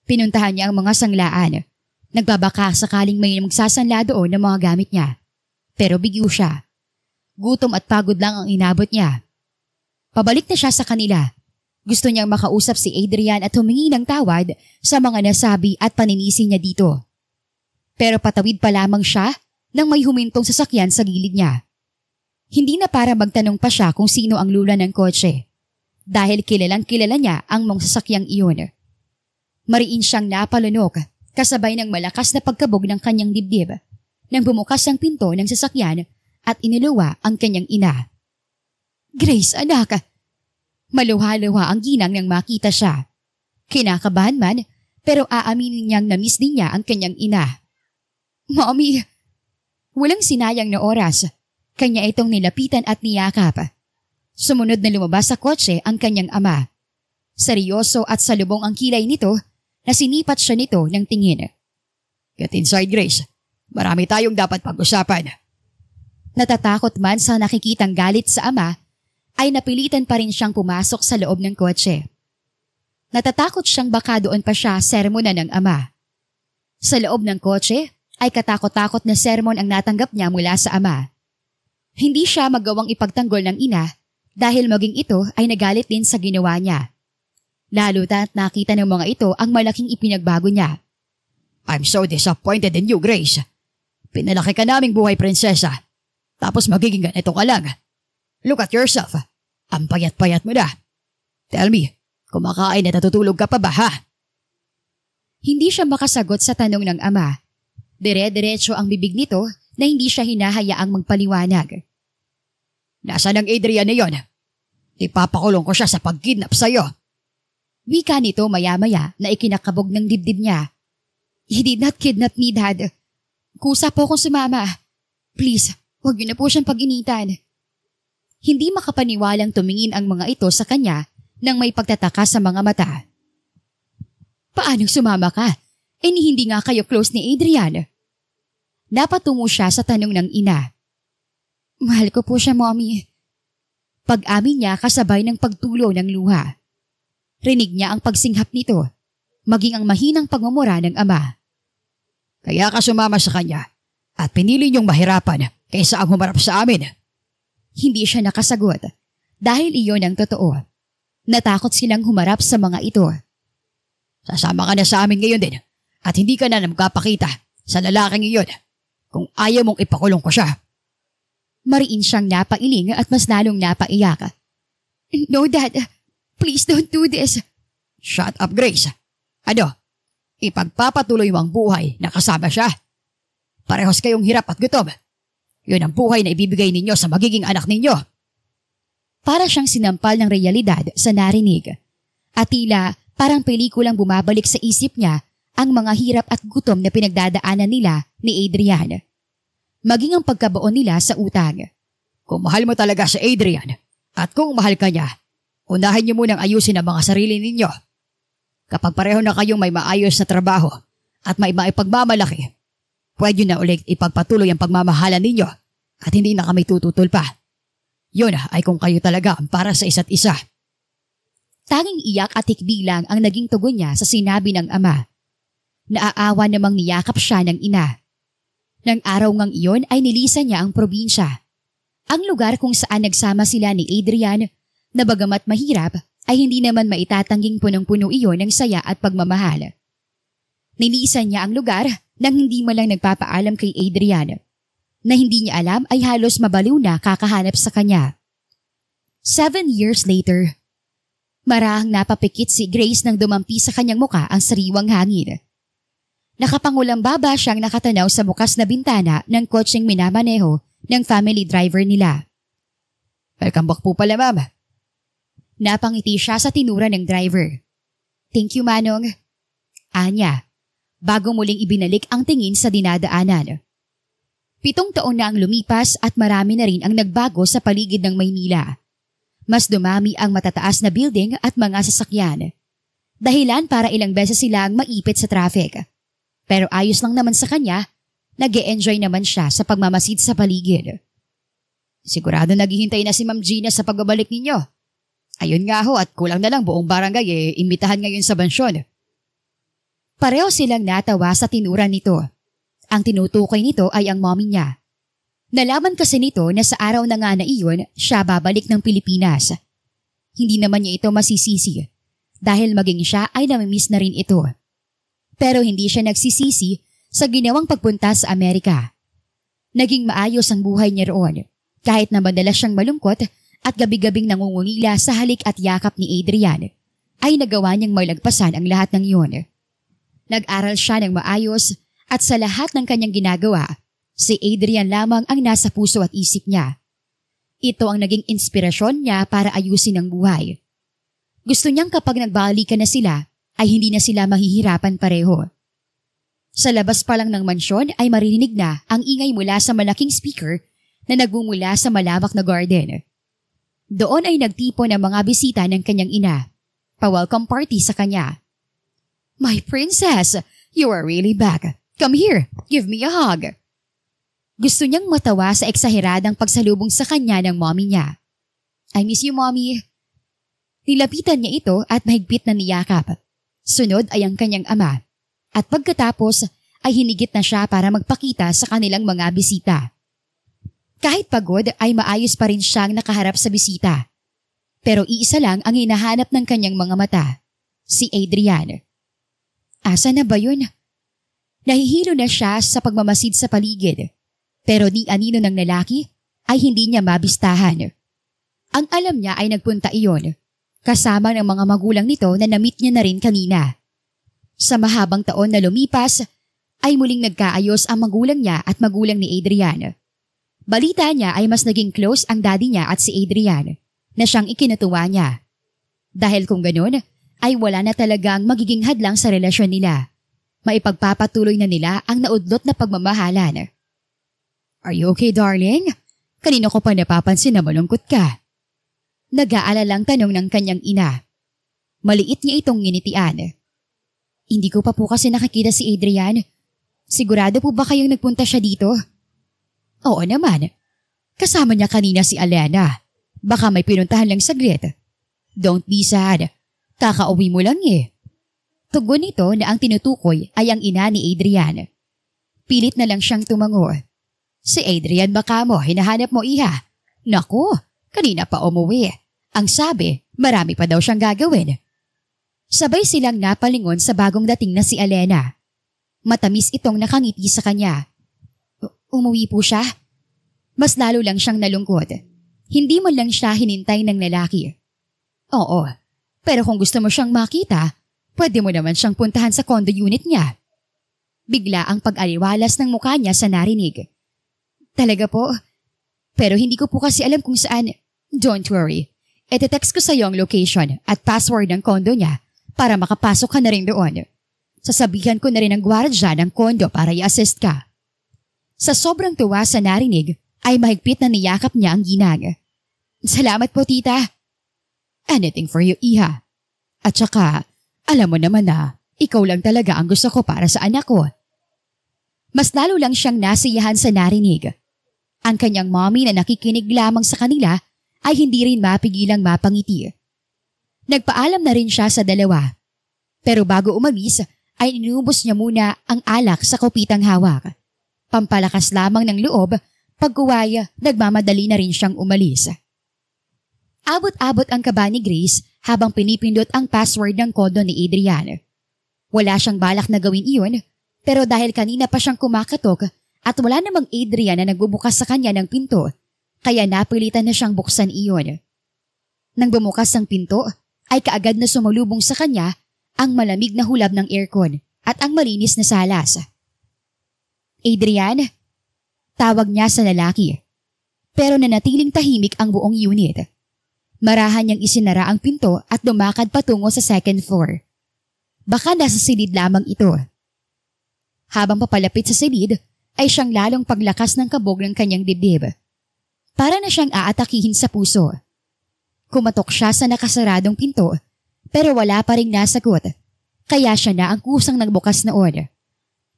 Pinuntahan niya ang mga sanglaan. Nagbabaka sakaling may magsasanla doon ng mga gamit niya. Pero bigyo siya. Gutom at pagod lang ang inabot niya. Pabalik na siya sa kanila. Gusto niyang makausap si Adrian at humingi ng tawad sa mga nasabi at paninisi niya dito. Pero patawid pa lamang siya nang may humintong sasakyan sa gilid niya. Hindi na para magtanong pa siya kung sino ang lula ng kotse. Dahil kilalang kilala niya ang mga sasakyang iyon. Mariin siyang napalunok kasabay ng malakas na pagkabog ng kanyang dibdib nang bumukas ang pinto ng sasakyan at iniluwa ang kanyang ina. Grace, anak! Maluha-luha ang ginang nang makita siya. Kinakabahan man, pero aaminin niyang na-miss din niya ang kanyang ina. Mommy! Walang sinayang na oras. Kanya itong nilapitan at niyakap. Sumunod na lumabas sa kotse ang kanyang ama. Seryoso at salubong ang kilay nito na sinipat siya nito ng tingin. Get inside, Grace. Marami tayong dapat pag-usapan. Natatakot man sa nakikitang galit sa ama, ay napilitan pa rin siyang pumasok sa loob ng kotse. Natatakot siyang baka doon pa siya sermonan ng ama. Sa loob ng kotse ay katakot-takot na sermon ang natanggap niya mula sa ama. Hindi siya magawang ipagtanggol ng ina dahil maging ito ay nagalit din sa ginawa niya. Lalo ta't nakita ng mga ito ang malaking ipinagbago niya. I'm so disappointed in you, Grace. Pinalaki ka naming buhay prinsesa. Tapos magiging ganito ka lang. Look at yourself. Ang payat-payat mo na. Tell me, kumakain at natutulog ka pa ba, ha? Hindi siya makasagot sa tanong ng ama. Dire-diretso ang bibig nito na hindi siya hinahayaang magpaliwanag. Nasaan ang Adrian na yon? Ipapakulong ko siya sa pagkidnap sa'yo. Wika nito maya-maya na ikinakabog ng dibdib niya. He did not kidnap me, Dad. Kusa po akong sumama. Please, huwag niyo na po siyang pag-initan. Hindi makapaniwalang tumingin ang mga ito sa kanya nang may pagtataka sa mga mata. Paanong sumama ka? Hindi nga kayo close ni Adrian. Napatungo siya sa tanong ng ina. Mahal ko po siya, Mommy. Pag-amin niya kasabay ng pagtulo ng luha. Rinig niya ang pagsinghap nito, maging ang mahinang pagmumura ng ama. Kaya ka sumama sa kanya at pinili niyong mahirapan kaysa ang humarap sa amin. Hindi siya nakasagot dahil iyon ang totoo. Natakot silang humarap sa mga ito. Sasama ka na sa amin ngayon din at hindi ka na magkapakita sa lalaking iyon kung ayaw mong ipakulong ko siya. Mariin siyang napailing at mas lalong napaiyak. No, Dad. Please don't do this. Shut up, Grace. Ano? Ipagpapatuloy mo ang buhay na kasama siya? Parehas kayong hirap at gutom. Yun ang buhay na ibibigay ninyo sa magiging anak ninyo. Para siyang sinampal ng realidad sa narinig. At tila parang pelikulang bumabalik sa isip niya ang mga hirap at gutom na pinagdadaanan nila ni Adrian. Maging ang pagkabaon nila sa utang. Kung mahal mo talaga si Adrian at kung mahal ka niya, unahin niyo munang ayusin ang mga sarili ninyo. Kapag pareho na kayong may maayos na trabaho at may maipagmamalaki, pwede na ulit ipagpatuloy ang pagmamahalan ninyo at hindi na kami tututol pa. Yun ay kung kayo talaga ang para sa isa't isa. Tanging iyak at hikbi lang ang naging tugon niya sa sinabi ng ama. Naaawa namang niyakap siya ng ina. Nang araw ngang iyon ay nilisan niya ang probinsya. Ang lugar kung saan nagsama sila ni Adrian na bagamat mahirap ay hindi naman maitatangging punong-puno iyon ng saya at pagmamahal. Nilisan niya ang lugar nang hindi man lang nagpapaalam kay Adrian. Na hindi niya alam ay halos mabaliw na kakahanap sa kanya. 7 years later, marahang napapikit si Grace nang dumampi sa kanyang muka ang sariwang hangin. Nakapangulang baba siyang nakatanaw sa bukas na bintana ng kotseng minamaneho ng family driver nila. Welcome back po pala, ma'am. Napangiti siya sa tinura ng driver. Thank you, Manong. Anya, bago muling ibinalik ang tingin sa dinadaanan. 7 taon na ang lumipas at marami na rin ang nagbago sa paligid ng Maynila. Mas dumami ang matataas na building at mga sasakyan. Dahilan para ilang beses silang maipit sa traffic. Pero ayos lang naman sa kanya, nag-e-enjoy naman siya sa pagmamasid sa paligid. Sigurado naghihintay na si Ma'am Gina sa pagbabalik ninyo. Ayun nga ho at kulang na lang buong barangay imbitahan ngayon sa bansyon. Pareho silang natawa sa tinura nito. Ang tinutukoy nito ay ang mommy niya. Nalaman kasi nito na sa araw na nga na iyon, siya babalik ng Pilipinas. Hindi naman niya ito masisisi dahil maging siya ay namimiss na rin ito. Pero hindi siya nagsisisi sa ginawang pagpunta sa Amerika. Naging maayos ang buhay niya roon kahit na madalas siyang malungkot at gabi-gabing nangungulila sa halik at yakap ni Adrian ay nagawa niyang malagpasan ang lahat ng iyon. Nag-aral siya ng maayos at sa lahat ng kanyang ginagawa, si Adrian lamang ang nasa puso at isip niya. Ito ang naging inspirasyon niya para ayusin ang buhay. Gusto niyang kapag nagbalikan na sila, ay hindi na sila mahihirapan pareho. Sa labas pa lang ng mansyon ay maririnig na ang ingay mula sa malaking speaker na nagbumula sa malawak na garden. Doon ay nagtipon ang mga bisita ng kanyang ina. Pa-welcome party sa kanya. My princess, you are really back. Come here, give me a hug. Gusto niyang matawa sa eksaheradang pagsalubong sa kanya ng mommy niya. I miss you, mommy. Nilapitan niya ito at mahigpit na niyakap. Sunod ay ang kanyang ama. At pagkatapos ay hinigit na siya para magpakita sa kanilang mga bisita. Kahit pagod ay maayos pa rin siyang nakaharap sa bisita. Pero iisa lang ang hinahanap ng kanyang mga mata. Si Adrian. Asa na ba yun? Nahihilo na siya sa pagmamasid sa paligid. Pero di anino ng lalaki ay hindi niya mabistahan. Ang alam niya ay nagpunta iyon. Kasama ng mga magulang nito na na-meet niya na rin kanina. Sa mahabang taon na lumipas, ay muling nagkaayos ang magulang niya at magulang ni Adrian. Balita niya ay mas naging close ang daddy niya at si Adrian na siyang ikinatuwa niya. Dahil kung ganun, ay wala na talagang magiging hadlang sa relasyon nila. Maipagpapatuloy na nila ang naudlot na pagmamahalan. Are you okay, darling? Kanino ko pa napapansin na malungkot ka? Nag-aalalang tanong ng kanyang ina. Maliit niya itong nginitian. Hindi ko pa po kasi nakikita si Adrian. Sigurado po ba kayong nagpunta siya dito? Oo naman. Kasama niya kanina si Alena. Baka may pinuntahan lang saglit. Don't be sad. Kakauwi mo lang eh. Tugon nito na ang tinutukoy ay ang ina ni Adrian. Pilit na lang siyang tumango. Si Adrian baka mo, hinahanap mo iha. Naku, kanina pa umuwi. Ang sabi, marami pa daw siyang gagawin. Sabay silang napalingon sa bagong dating na si Alena. Matamis itong nakangiti sa kanya. Umuwi po siya? Mas lalo lang siyang nalungkot. Hindi man lang siya hinintay ng lalaki. Oo, pero kung gusto mo siyang makita, pwede mo naman siyang puntahan sa condo unit niya. Bigla ang pag-aliwalas ng mukha niya sa narinig. Talaga po? Pero hindi ko po kasi alam kung saan. Don't worry. Ite-text ko sa iyo ang location at password ng condo niya para makapasok ka na rin doon. Sasabihan ko na rin ang gwardiya ng condo para i-assist ka. Sa sobrang tuwa sa narinig, ay mahigpit na niyakap niya ang ginang. Salamat po, tita. Anything for you, iha. At saka, alam mo naman na, ikaw lang talaga ang gusto ko para sa anak ko. Mas lalo lang siyang nasiyahan sa narinig. Ang kanyang mommy na nakikinig lamang sa kanila ay hindi rin mapigilang mapangiti. Nagpaalam na rin siya sa dalawa. Pero bago umalis, ay inubos niya muna ang alak sa kopitang hawak. Pampalakas lamang ng loob, pagkuway, nagmamadali na rin siyang umalis. Abot-abot ang kaba ni Grace habang pinipindot ang password ng kodo ni Adrian. Wala siyang balak na gawin iyon, pero dahil kanina pa siyang kumakatok at wala namang Adrian na nagbubukas sa kanya ng pinto, kaya napilitan na siyang buksan iyon. Nang bumukas ang pinto, ay kaagad na sumalubong sa kanya ang malamig na hulab ng aircon at ang malinis na salas. Adrian, tawag niya sa lalaki. Pero nanatiling tahimik ang buong unit. Marahan niyang isinara ang pinto at lumakad patungo sa second floor. Baka nasa silid lamang ito. Habang papalapit sa silid, ay siyang lalong paglakas ng kabog ng kanyang dibdib. Para na siyang aatakihin sa puso. Kumatok siya sa nakasaradong pinto, pero wala pa ring nasagot, kaya siya na ang kusang nagbukas noon.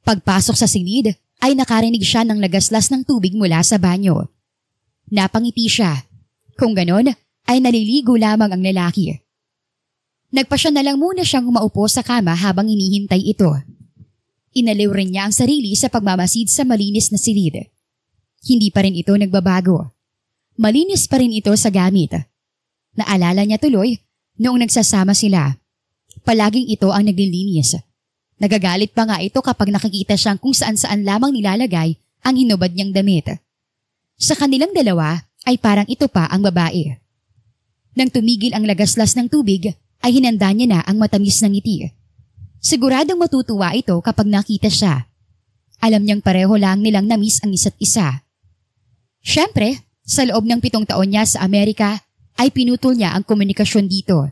Pagpasok sa silid, ay nakarinig siya ng lagaslas ng tubig mula sa banyo. Napangiti siya. Kung ganon, ay naliligo lamang ang lalaki. Nagpasya na lang muna siyang umaupo sa kama habang hinihintay ito. Inaliw rin niya ang sarili sa pagmamasid sa malinis na silid. Hindi pa rin ito nagbabago. Malinis pa rin ito sa gamit. Naalala niya tuloy noong nagsasama sila. Palaging ito ang naglilinis. Nagagalit pa nga ito kapag nakikita siyang kung saan-saan lamang nilalagay ang hinubad niyang damit. Sa kanilang dalawa ay parang ito pa ang babae. Nang tumigil ang lagaslas ng tubig, ay hinanda niya na ang matamis ng ngiti. Siguradong matutuwa ito kapag nakita siya. Alam niyang pareho lang nilang namiss ang isa't isa. Siyempre, sa loob ng 7 taon niya sa Amerika, ay pinutol niya ang komunikasyon dito.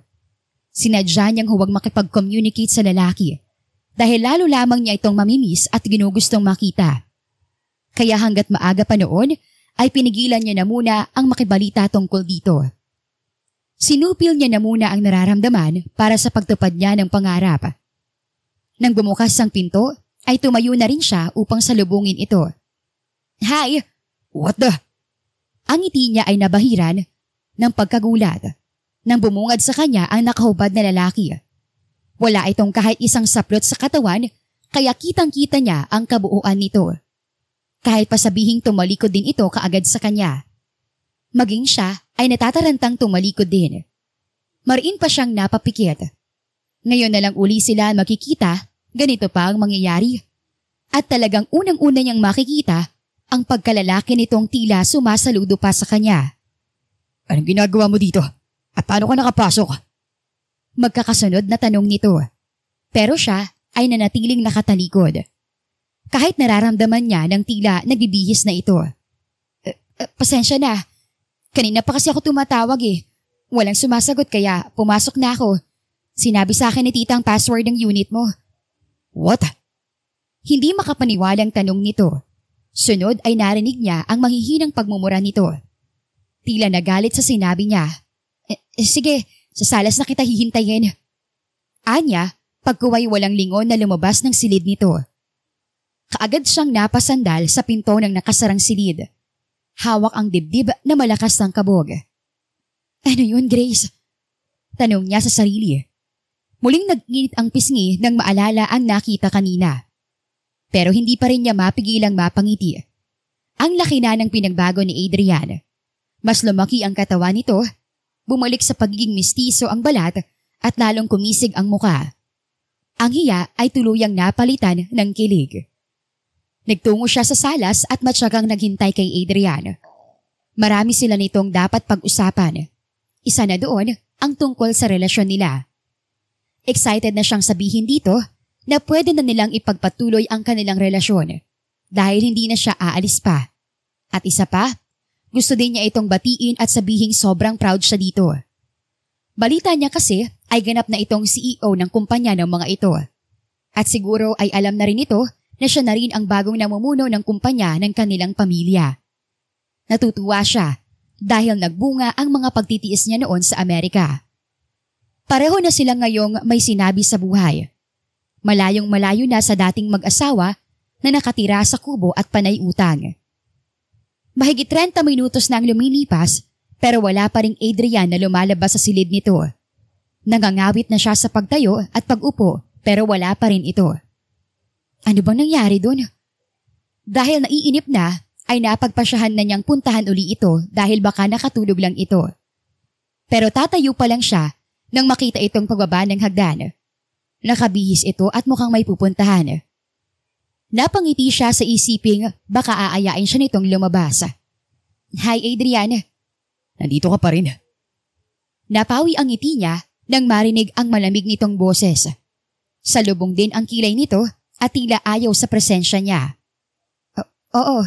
Sinadya niyang huwag makipag-communicate sa lalaki dahil lalo lamang niya itong mamimiss at ginugustong makita. Kaya hanggat maaga pa noon, ay pinigilan niya na muna ang makibalita tungkol dito. Sinupil niya na muna ang nararamdaman para sa pagtupad niya ng pangarap. Nang bumukas ang pinto, ay tumayo na rin siya upang salubungin ito. Hi! What the? Ang ngiti niya ay nabahiran ng pagkagulat nang bumungad sa kanya ang nakahubad na lalaki. Wala itong kahit isang saplot sa katawan, kaya kitang-kita niya ang kabuuan nito. Kahit pa sabihing tumalikod din ito kaagad sa kanya. Maging siya ay natatarantang tumalikod din. Mariin pa siyang napapikit. Ngayon na lang uli sila makikita, ganito pa ang mangyayari. At talagang unang-una niyang makikita ang pagkalalaki nitong tila sumasaludo pa sa kanya. Anong ginagawa mo dito? At paano ka nakapasok? Magkakasunod na tanong nito. Pero siya ay nanatiling nakatalikod. Kahit nararamdaman niya ng tila nagbibihis na ito. Pasensya na. Kanina pa kasi ako tumatawag eh. Walang sumasagot kaya pumasok na ako. Sinabi sa akin ni tita ang password ng unit mo. What? Hindi makapaniwalang tanong nito. Sunod ay narinig niya ang manghihinang pagmumura nito. Tila nagalit sa sinabi niya. Sige, sa salas na kita hihintayin. Anya, pagkuway walang lingon na lumabas ng silid nito. Kaagad siyang napasandal sa pinto ng nakasarang silid. Hawak ang dibdib na malakas ng kabog. Ano yun, Grace? Tanong niya sa sarili. Muling nag-init ang pisngi nang maalala ang nakita kanina. Pero hindi pa rin niya mapigilang mapangiti. Ang laki na ng pinagbago ni Adrian. Mas lumaki ang katawan nito, bumalik sa pagiging mistiso ang balat at lalong kumisig ang muka. Ang hiya ay tuluyang napalitan ng kilig. Nagtungo siya sa salas at matyagang naghintay kay Adrian. Marami sila nitong dapat pag-usapan. Isa na doon ang tungkol sa relasyon nila. Excited na siyang sabihin dito na pwede na nilang ipagpatuloy ang kanilang relasyon dahil hindi na siya aalis pa. At isa pa, gusto din niya itong batiin at sabihing sobrang proud siya dito. Balita niya kasi ay ganap na itong CEO ng kumpanya ng mga ito. At siguro ay alam na rin ito na siya na rin ang bagong namumuno ng kumpanya ng kanilang pamilya. Natutuwa siya dahil nagbunga ang mga pagtitiis niya noon sa Amerika. Pareho na sila ngayong may sinabi sa buhay. Malayong malayo na sa dating mag-asawa na nakatira sa kubo at panay utang. Mahigit 30 minutos na ang lumilipas pero wala pa ring Adrian na lumalabas sa silid nito. Nangangawit na siya sa pagtayo at pag-upo pero wala pa rin ito. Ano bang nangyari doon? Dahil naiinip na ay napagpasyahan na niyang puntahan uli ito dahil baka nakatulog lang ito. Pero tatayo pa lang siya nang makita itong pagbaba ng hagdan. Nakabihis ito at mukhang may pupuntahan. Napangiti siya sa isiping baka aayain siya nitong lumabas. Hi Adrian. Nandito ka pa rin. Napawi ang ngiti niya nang marinig ang malamig nitong boses. Salubong din ang kilay nito at tila ayaw sa presensya niya. Oo,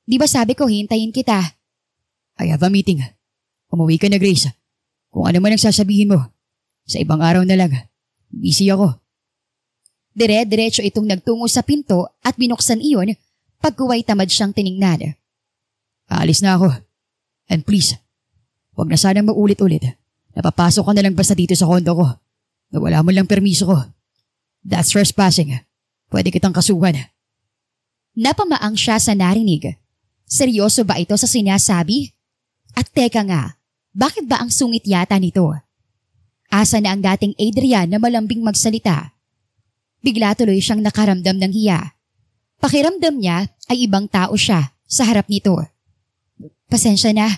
di ba sabi ko hintayin kita? I have a meeting. Umuwi ka na Grace. Kung ano man ang sasabihin mo, sa ibang araw na lang. Busy ako. Dire-diretso itong nagtungo sa pinto at binuksan iyon pagkuway tamad siyang tiningnan. Aalis na ako. And please, huwag na sanang maulit-ulit. Napapasok ka na lang basta dito sa kondo ko. Na wala mo lang permiso ko. That's trespassing. Pwede kitang kasuhan. Napamaang siya sa narinig. Seryoso ba ito sa sinasabi? At teka nga, bakit ba ang sungit yata nito? Asa na ang dating Adrian na malambing magsalita? Bigla tuloy siyang nakaramdam ng hiya. Pakiramdam niya ay ibang tao siya sa harap nito. Pasensya na.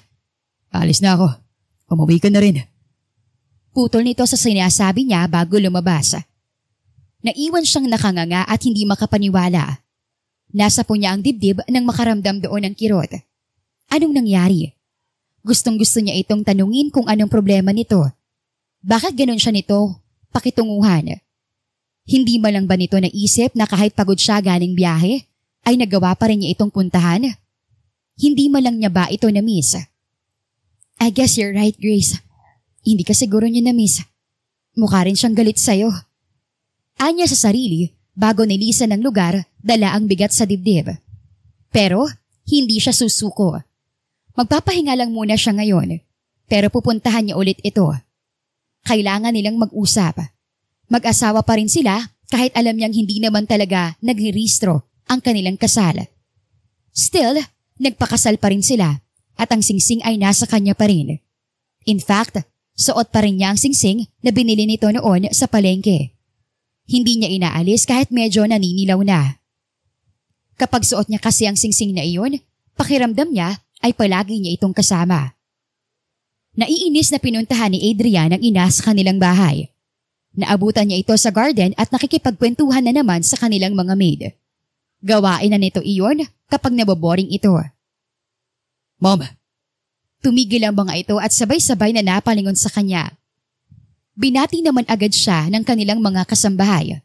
Alis na ako. Umuwi ka na rin. Putol nito sa sinasabi niya bago lumabas. Naiwan siyang nakanganga at hindi makapaniwala. Nasa po niya ang dibdib nang makaramdam doon ng kirot. Anong nangyari? Gustong-gusto niya itong tanungin kung anong problema nito. Bakit ganun siya nito? Pakitunguhan. Hindi man lang ba nito naisip na kahit pagod siya galing biyahe, ay nagawa pa rin niya itong puntahan? Hindi man lang niya ba ito na-miss? I guess you're right, Grace. Hindi ka siguro niya na-miss. Mukha rin siyang galit sa'yo. Anya sa sarili, bago nilisan ng lugar, dala ang bigat sa dibdib. Pero, hindi siya susuko. Magpapahinga lang muna siya ngayon, pero pupuntahan niya ulit ito. Kailangan nilang mag-usap. Mag-asawa pa rin sila kahit alam niyang hindi naman talaga nagrerehistro ang kanilang kasal. Still, nagpakasal pa rin sila at ang singsing ay nasa kanya pa rin. In fact, suot pa rin niya ang singsing na binili nito noon sa palengke. Hindi niya inaalis kahit medyo naninilaw na. Kapag suot niya kasi ang singsing na iyon, pakiramdam niya ay palagi niya itong kasama. Naiinis na pinuntahan ni Adrian ang ina sa kanilang bahay. Naabutan niya ito sa garden at nakikipagkwentuhan na naman sa kanilang mga maid. Gawain na nito iyon kapag naboboring ito. Mom! Tumigil ang mga ito at sabay-sabay na napalingon sa kanya. Binati naman agad siya ng kanilang mga kasambahay.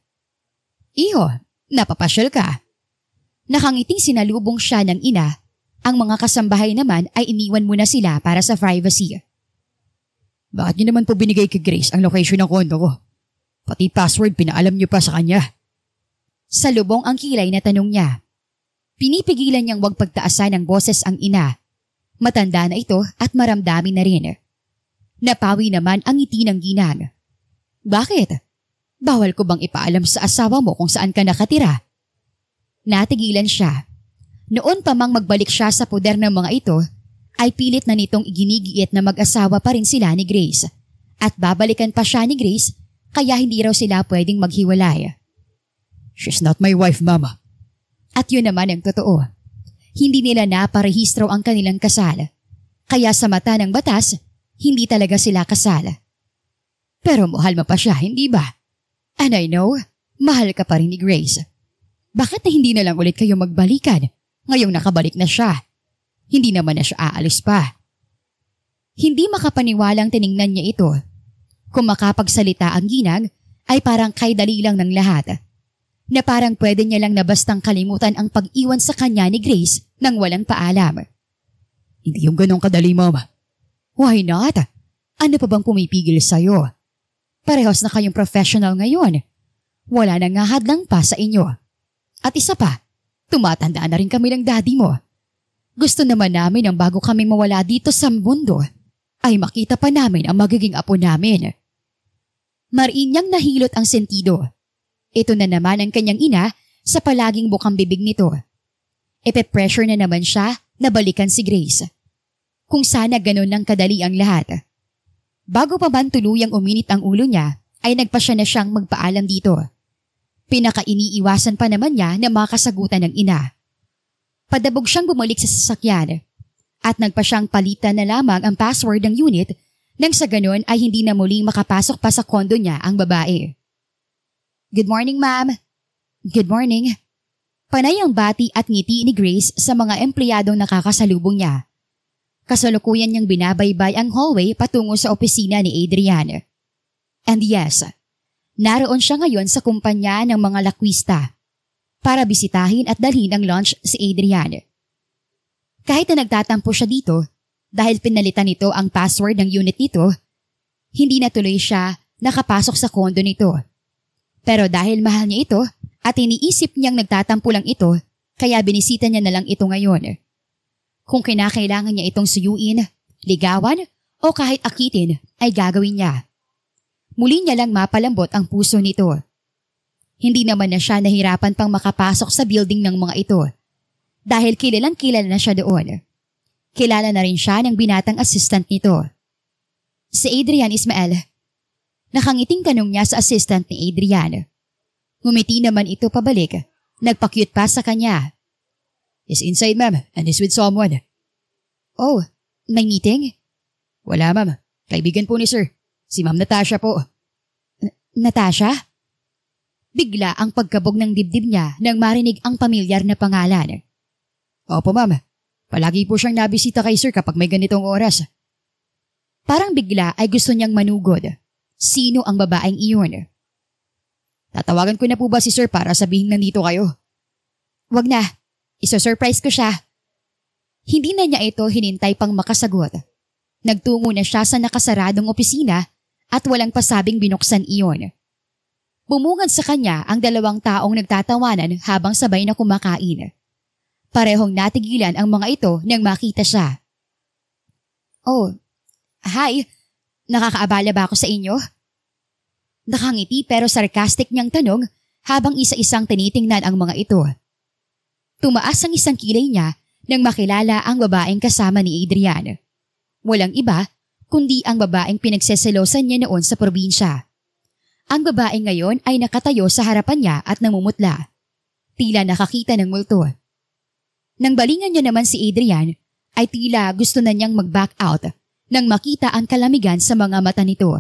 Iho, napapasyal ka. Nakangiting sinalubong siya ng ina. Ang mga kasambahay naman ay iniwan muna sila para sa privacy. Bakit niyo naman po binigay kay Grace ang location ng kondo ko? Pati password pinaalam niyo pa sa kanya. Salubong ang kilay na tanong niya. Pinipigilan niyang huwag pagtaasan ng boses ang ina. Matanda na ito at maramdamin na rin. Napawi naman ang ngiti ng ginang. Bakit? Bawal ko bang ipaalam sa asawa mo kung saan ka nakatira? Natigilan siya. Noon pa mang magbalik siya sa poder ng mga ito, ay pilit na nitong iginigiit na mag-asawa pa rin sila ni Grace. At babalikan pa siya ni Grace, kaya hindi raw sila pwedeng maghiwalay. She's not my wife, Mama. At yun naman ang totoo. Hindi nila naparehistro ang kanilang kasal. Kaya sa mata ng batas, hindi talaga sila kasal. Pero mahal mo pa siya, hindi ba? And I know, mahal ka pa rin ni Grace. Bakit na hindi na lang ulit kayo magbalikan ngayong nakabalik na siya? Hindi naman na siya aalis pa. Hindi makapaniwalang tiningnan niya ito. Kung makapagsalita ang ginang ay parang kay dali lang ng lahat. Na parang pwede niya lang na bastang kalimutan ang pag-iwan sa kanya ni Grace nang walang paalam. Hindi yung ganong kadali, Mom. Why not? Ano pa bang pumipigil sa'yo? Parehas na kayong professional ngayon. Wala na nga hadlang pa sa inyo. At isa pa, tumatandaan na rin kami ng daddy mo. Gusto naman namin ang bago kami mawala dito sa mundo, ay makita pa namin ang magiging apo namin. Mariin niyang nahilot ang sentido. Ito na naman ang kanyang ina sa palaging bukang bibig nito. Epe-pressure na naman siya na balikan si Grace. Kung sana ganun lang kadali ang lahat. Bago pa man tuluyang uminit ang ulo niya, ay nagpasya na siyang magpaalam dito. Pinaka-iniiwasan pa naman niya na makasagutan ng ina. Padabog siyang bumalik sa sasakyan at nagpa siyang palitan na lamang ang password ng unit nang sa ganun ay hindi na muling makapasok pa sa kondo niya ang babae. Good morning, ma'am. Good morning. Panay ang bati at ngiti ni Grace sa mga empleyadong nakakasalubong niya. Kasalukuyan niyang binabaybay ang hallway patungo sa opisina ni Adrian. And yes, naroon siya ngayon sa kumpanya ng mga lakwista para bisitahin at dalhin ang lunch si Adrian. Kahit na nagtatampo siya dito dahil pinalitan nito ang password ng unit nito, hindi na tuloy siya nakapasok sa kondo nito. Pero dahil mahal niya ito at iniisip niyang nagtatampo lang ito, kaya binisita niya na lang ito ngayon. Kung kinakailangan niya itong suyuin, ligawan o kahit akitin ay gagawin niya. Muli niya lang mapalambot ang puso nito. Hindi naman na siya nahirapan pang makapasok sa building ng mga ito dahil kilalang kilala na siya doon. Kilala na rin siya ng binatang assistant nito. Si Adrian Ismael. Nakangiting tanong niya sa assistant ni Adrian. Ngumiti naman ito pabalik. Nagpa-cute pa sa kanya. He's inside, ma'am, and he's with someone. Oh, may meeting? Wala, ma'am. Kaibigan po ni sir. Si Ma'am Natasha po. Natasha? Bigla ang pagkabog ng dibdib niya nang marinig ang pamilyar na pangalan. Opo, ma'am. Palagi po siyang nabisita kay sir kapag may ganitong oras. Parang bigla ay gusto niyang manugod. Sino ang babaeng iyon? Tatawagan ko na po ba si sir para sabihin nandito kayo? Wag na. Iso-surprise ko siya. Hindi na niya ito hinintay pang makasagot. Nagtungo na siya sa nakasaradong opisina at walang pasabing binuksan iyon. Bumungad sa kanya ang dalawang taong nagtatawanan habang sabay na kumakain. Parehong natigilan ang mga ito nang makita siya. Oh, hi. Nakakaabala ba ako sa inyo? Nakangiti pero sarcastic niyang tanong habang isa-isang tinitingnan ang mga ito. Tumaas ang isang kilay niya nang makilala ang babaeng kasama ni Adrian. Walang iba kundi ang babaeng pinagseselosan niya noon sa probinsya. Ang babaeng ngayon ay nakatayo sa harapan niya at namumutla. Tila nakakita ng multo. Nang balingan niya naman si Adrian, ay tila gusto na niyang mag-back out nang makita ang kalamigan sa mga mata nito.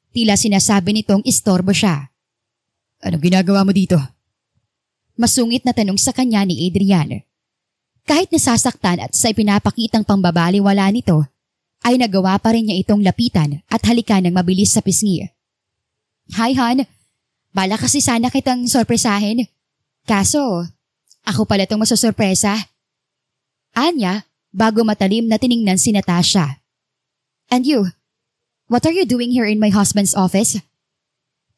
Tila sinasabi nitong istorbo siya. Anong ginagawa mo dito? Masungit na tanong sa kanya ni Adrian. Kahit nasasaktan at sa ipinapakitang pambabaliwala nito, ay nagawa pa rin niya itong lapitan at halikan ng mabilis sa pisngi. Hi, hon. Bala kasi sana kitang sorpresahin. Kaso, ako pala itong masusurpresa. Anya, bago matalim na tiningnan si Natasha. And you, what are you doing here in my husband's office?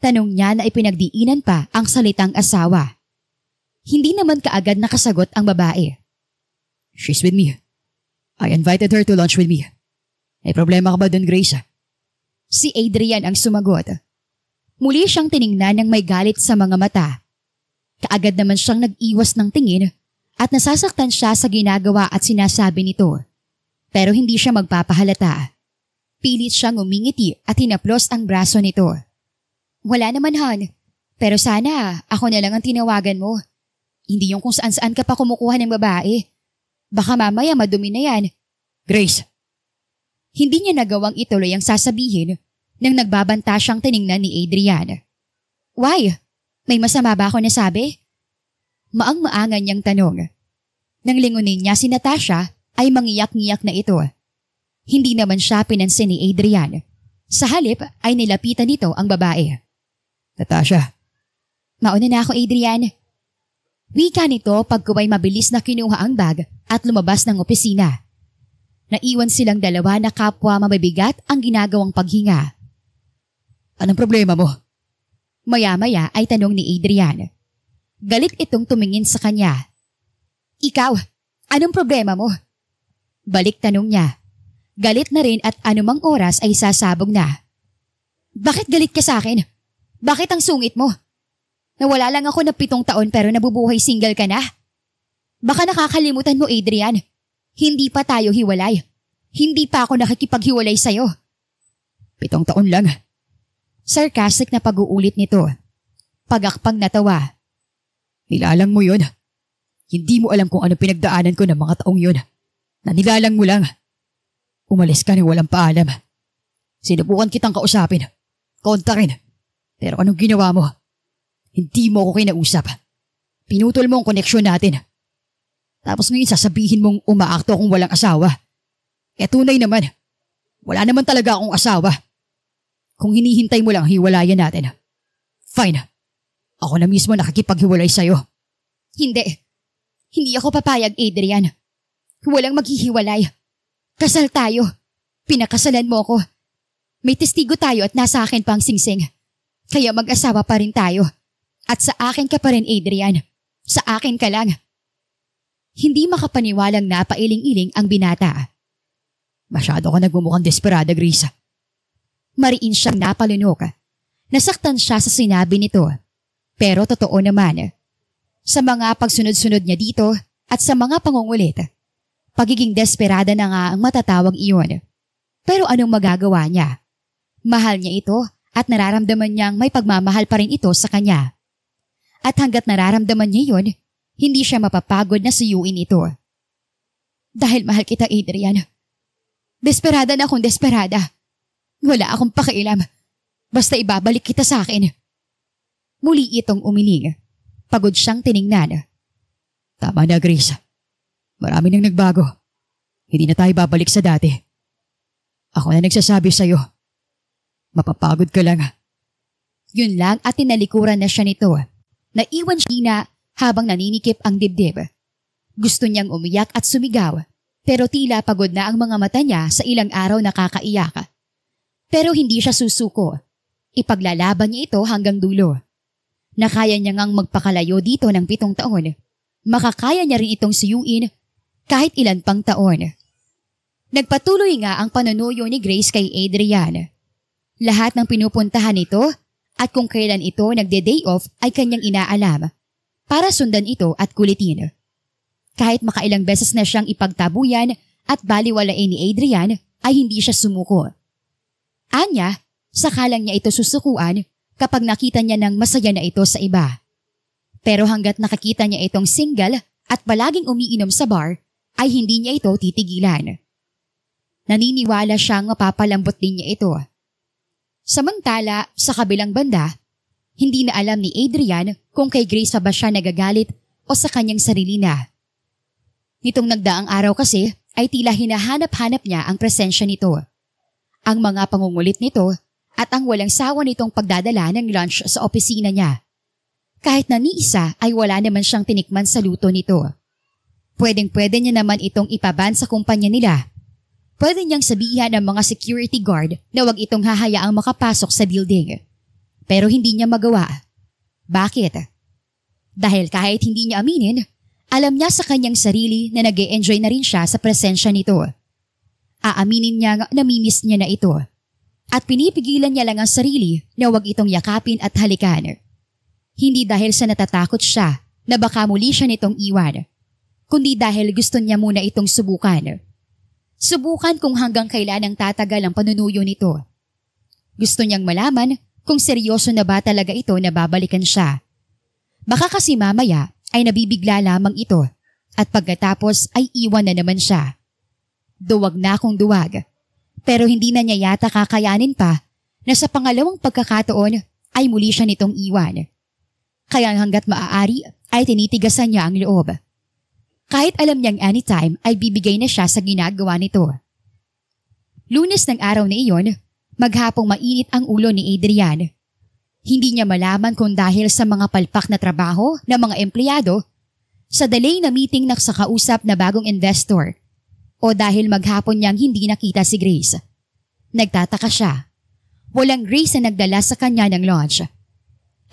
Tanong niya na ipinagdiinan pa ang salitang asawa. Hindi naman kaagad nakasagot ang babae. She's with me. I invited her to lunch with me. May problema ka ba dun, Grace? Si Adrian ang sumagot. Muli siyang tiningnan ng may galit sa mga mata. Kaagad naman siyang nag-iwas ng tingin at nasasaktan siya sa ginagawa at sinasabi nito. Pero hindi siya magpapahalata. Pilit siyang umingiti at hinaplos ang braso nito. Wala naman, hon. Pero sana ako na lang ang tinawagan mo. Hindi yung kung saan-saan ka pa kumukuha ng babae. Baka mamaya madumi na yan. Grace! Hindi niya nagawang ituloy ang sasabihin nang nagbabanta siyang tiningnan ni Adrian. Why? May masama ba ako nasabi? Maang-maangan niyang tanong. Nang lingunin niya si Natasha ay mangiyak-ngiyak na ito. Hindi naman siya pinansin ni Adrian. Sa halip ay nilapitan nito ang babae. Natasha. Mauna na ako, Adrian. Wika nito pagkaway mabilis na kinuha ang bag at lumabas ng opisina. Naiwan silang dalawa na kapwa mabibigat ang ginagawang paghinga. Anong problema mo? Maya-maya ay tanong ni Adrian. Galit itong tumingin sa kanya. Ikaw, anong problema mo? Balik tanong niya. Galit na rin at anumang oras ay sasabog na. Bakit galit ka sa akin? Bakit ang sungit mo? Nawala lang ako na 7 taon pero nabubuhay single ka na? Baka nakakalimutan mo, Adrian. Hindi pa tayo hiwalay. Hindi pa ako nakikipaghiwalay sa'yo. 7 taon lang. Sarcastic na pag-uulit nito. Pagakpang natawa. Nilalang mo yun. Hindi mo alam kung ano pinagdaanan ko ng mga taong yun. Nanilalang mo lang. Umalis ka nang walang paalam. Sinubukan kitang kausapin. Kontakin. Pero anong ginawa mo? Hindi mo ako kinausap. Pinutol mo ang koneksyon natin. Tapos ngayon sasabihin mong umaakto akong walang asawa. E tunay naman. Wala naman talaga akong asawa. Kung hinihintay mo lang hiwalayan natin. Fine. Ako na mismo nakikipaghiwalay sa'yo. Hindi. Hindi ako papayag, Adrian. Walang maghihiwalay. Kasal tayo. Pinakasalan mo ako. May testigo tayo at nasa akin pa ang singsing. Kaya mag-asawa pa rin tayo. At sa akin ka pa rin, Adrian. Sa akin ka lang. Hindi makapaniwalang napailing-iling ang binata. Masyado ka nagmumukhang desperada, Grace. Mariin siyang napalunok. Nasaktan siya sa sinabi nito. Pero totoo naman. Sa mga pagsunod-sunod niya dito at sa mga pangungulit, pagiging desperada na nga ang matatawag iyon. Pero anong magagawa niya? Mahal niya ito at nararamdaman niyang may pagmamahal pa rin ito sa kanya. At hanggat nararamdaman niya yun, hindi siya mapapagod na suyuin ito. Dahil mahal kita, Adrian. Desperada na akong desperada. Wala akong pakialam. Basta ibabalik kita sa akin. Muli itong umiling. Pagod siyang tiningnan. Tama na, Grace. Marami nang nagbago. Hindi na tayo babalik sa dati. Ako na nagsasabi sa'yo. Mapapagod ka lang. Yun lang at tinalikuran na siya nito. Naiwan siya na habang naninikip ang dibdib. Gusto niyang umiyak at sumigaw. Pero tila pagod na ang mga mata niya sa ilang araw na kakaiyak. Pero hindi siya susuko. Ipaglalaban niya ito hanggang dulo. Nakaya niya ngang magpakalayo dito ng 7 taon. Makakaya niya rin itong suyuin kahit ilan pang taon. Nagpatuloy nga ang panunuyo ni Grace kay Adrian. Lahat ng pinupuntahan nito at kung kailan ito nagde-day off ay kanyang inaalam para sundan ito at kulitin. Kahit makailang beses na siyang ipagtabuyan at baliwalain ni Adrian ay hindi siya sumuko. Anya, sakalang niya ito susukuan kapag nakita niya ng masaya na ito sa iba. Pero hanggat nakakita niya itong single at palaging umiinom sa bar, ay hindi niya ito titigilan. Naniniwala siyang mapapalambot din niya ito. Samantala, sa kabilang banda, hindi na alam ni Adrian kung kay Grace pa ba siya nagagalit o sa kanyang sarili na. Nitong nagdaang araw kasi ay tila hinahanap-hanap niya ang presensya nito. Ang mga pangungulit nito at ang walang sawa nitong pagdadala ng lunch sa opisina niya. Kahit na ni isa ay wala naman siyang tinikman sa luto nito. Pwedeng-pwede niya naman itong ipaban sa kumpanya nila. Pwede niyang sabihan ng mga security guard na wag itong hahayaang makapasok sa building. Pero hindi niya magawa. Bakit? Dahil kahit hindi niya aminin, alam niya sa kanyang sarili na nag-e-enjoy na rin siya sa presensya nito. Aaminin niya na namimiss niya na ito. At pinipigilan niya lang ang sarili na wag itong yakapin at halikan. Hindi dahil sa natatakot siya na baka muli siya nitong iwan, kundi dahil gusto niya muna itong subukan. Subukan kung hanggang kailan ang tatagal ang panunuyo nito. Gusto niyang malaman kung seryoso na ba talaga ito na babalikan siya. Baka kasi mamaya ay nabibigla lamang ito at pagkatapos ay iwan na naman siya. Duwag na akong duwag, pero hindi na niya yata kakayanin pa na sa pangalawang pagkakataon ay muli siya nitong iwan. Kaya hanggat maaari ay tinitigasan niya ang loob. Kahit alam niyang anytime ay bibigay na siya sa ginagawa nito. Lunes ng araw na iyon, maghapong mainit ang ulo ni Adrian. Hindi niya malaman kung dahil sa mga palpak na trabaho ng mga empleyado, sa delay na meeting na sa kausap na bagong investor, o dahil maghapon niyang hindi nakita si Grace. Nagtataka siya. Walang Grace na nagdala sa kanya ng lunch.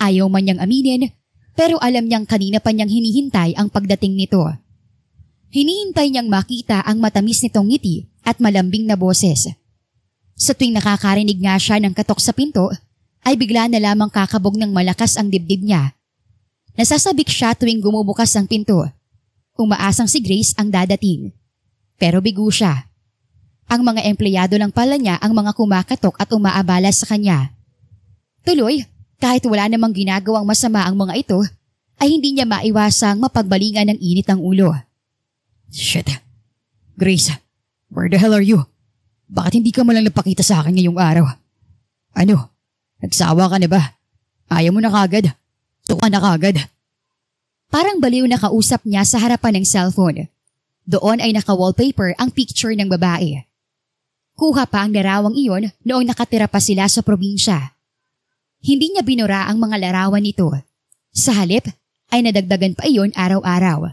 Ayaw man niyang aminin, pero alam niyang kanina pa niyang hinihintay ang pagdating nito. Hinihintay niyang makita ang matamis nitong ngiti at malambing na boses. Sa tuwing nakakarinig nga siya ng katok sa pinto, ay bigla na lamang kakabog ng malakas ang dibdib niya. Nasasabik siya tuwing gumubukas ang pinto. Umaasang si Grace ang dadating. Pero bigo siya. Ang mga empleyado lang pala niya ang mga kumakatok at umaabala sa kanya. Tuloy, kahit wala namang ginagawang masama ang mga ito, ay hindi niya maiwasang mapagbalingan ng init ng ulo. Shit. Grace, where the hell are you? Bakit hindi ka malang napakita sa akin ngayong araw? Ano? Nagsawa ka na ba? Ayaw mo na kagad? Tuka na kagad? Parang baliw na kausap niya sa harapan ng cellphone. Doon ay naka-wallpaper ang picture ng babae. Kuha pa ang larawang iyon noong nakatira pa sila sa probinsya. Hindi niya binura ang mga larawan nito. Sa halip ay nadagdagan pa iyon araw-araw.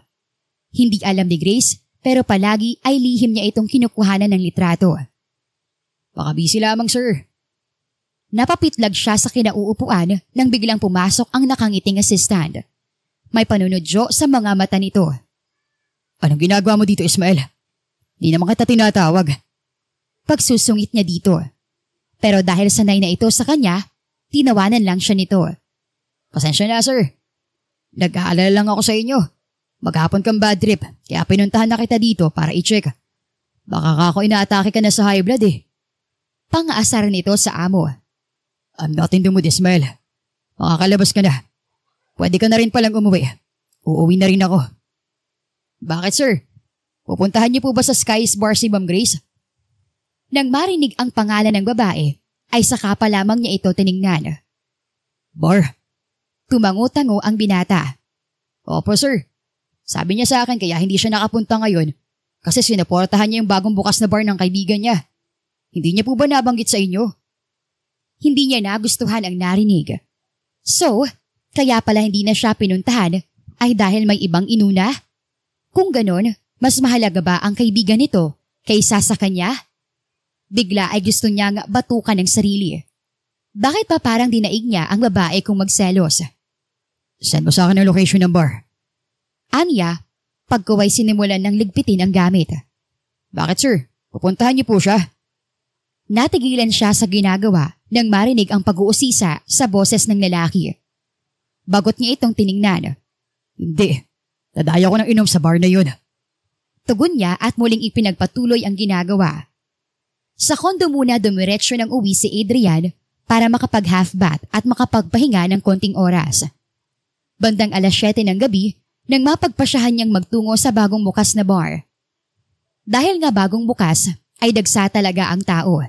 Hindi alam ni Grace pero palagi ay lihim niya itong kinukuhanan ng litrato. Baka busy lamang, sir. Napapitlag siya sa kinauupuan nang biglang pumasok ang nakangiting assistant. May panunodyo sa mga mata nito. Anong ginagawa mo dito, Ismael? Di naman kita tinatawag. Pagsusungit niya dito. Pero dahil sanay na ito sa kanya, tinawanan lang siya nito. Pasensya na, sir. Nag-aalala lang ako sa inyo. Maghapon kang bad trip, kaya pinuntahan na kita dito para i-check. Baka ako inaatake ka na sa high blood eh. Pang-aasar nito sa amo. I'm not in the mood, Ismael. Makakalabas ka na. Pwede ka na rin palang umuwi. Uuwi na rin ako. Bakit, sir? Pupuntahan niyo po ba sa Sky's Bar si Ma'am Grace? Nang marinig ang pangalan ng babae, ay saka pa lamang niya ito tiningnan. Bar? Tumango-tango ang binata. Opo, sir. Sabi niya sa akin kaya hindi siya nakapunta ngayon kasi sinuportahan niya yung bagong bukas na bar ng kaibigan niya. Hindi niya po ba nabanggit sa inyo? Hindi niya nagustuhan ang narinig. So, kaya pala hindi na siya pinuntahan ay dahil may ibang inuna? Kung ganon, mas mahalaga ba ang kaibigan nito kaysa sa kanya? Bigla ay gusto niya nga batukan ng sarili. Bakit pa parang dinaig niya ang babae kung magselos? Send mo sa akin ang location ng bar. Anya, pagkuway sinimulan ng ligpitin ang gamit. Bakit, sir? Pupuntahan niyo po siya. Natigilan siya sa ginagawa nang marinig ang pag-uusisa sa boses ng lalaki. Bagot niya itong tiningnan. Hindi. Nadaya ko ng inom sa bar na yun. Tugon niya at muling ipinagpatuloy ang ginagawa. Sa kondo muna dumiretso ng uwi si Adrian para makapag-half bath at makapagpahinga ng konting oras. Bandang 7:00 ng gabi nang mapagpasyahan niyang magtungo sa bagong bukas na bar. Dahil nga bagong bukas ay dagsa talaga ang tao.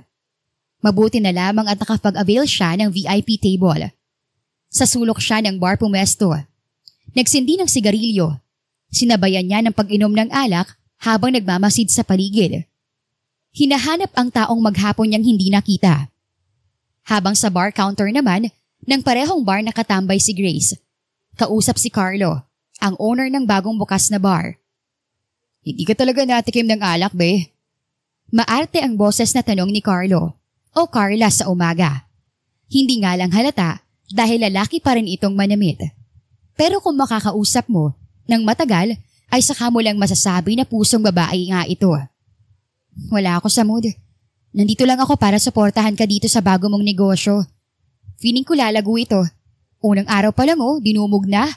Mabuti na lamang at nakapag-avail siya ng VIP table. Sa sulok siya ng bar pumesto. Nagsindi ng sigarilyo. Sinabayan niya ng pag-inom ng alak habang nagmamasid sa paligid. Hinahanap ang taong maghapon niyang hindi nakita. Habang sa bar counter naman, ng parehong bar nakatambay si Grace. Kausap si Carlo, ang owner ng bagong bukas na bar. Hindi ka talaga natikim ng alak, be? Maarte ang boses na tanong ni Carlo o Carla sa umaga. Hindi nga lang halata dahil lalaki pa rin itong manamit. Pero kung makakausap mo, nang matagal ay saka mo lang masasabi na pusong babae nga ito. Wala ako sa mood. Nandito lang ako para suportahan ka dito sa bago mong negosyo. Feeling ko lalago ito. Unang araw pa lang dinumog na.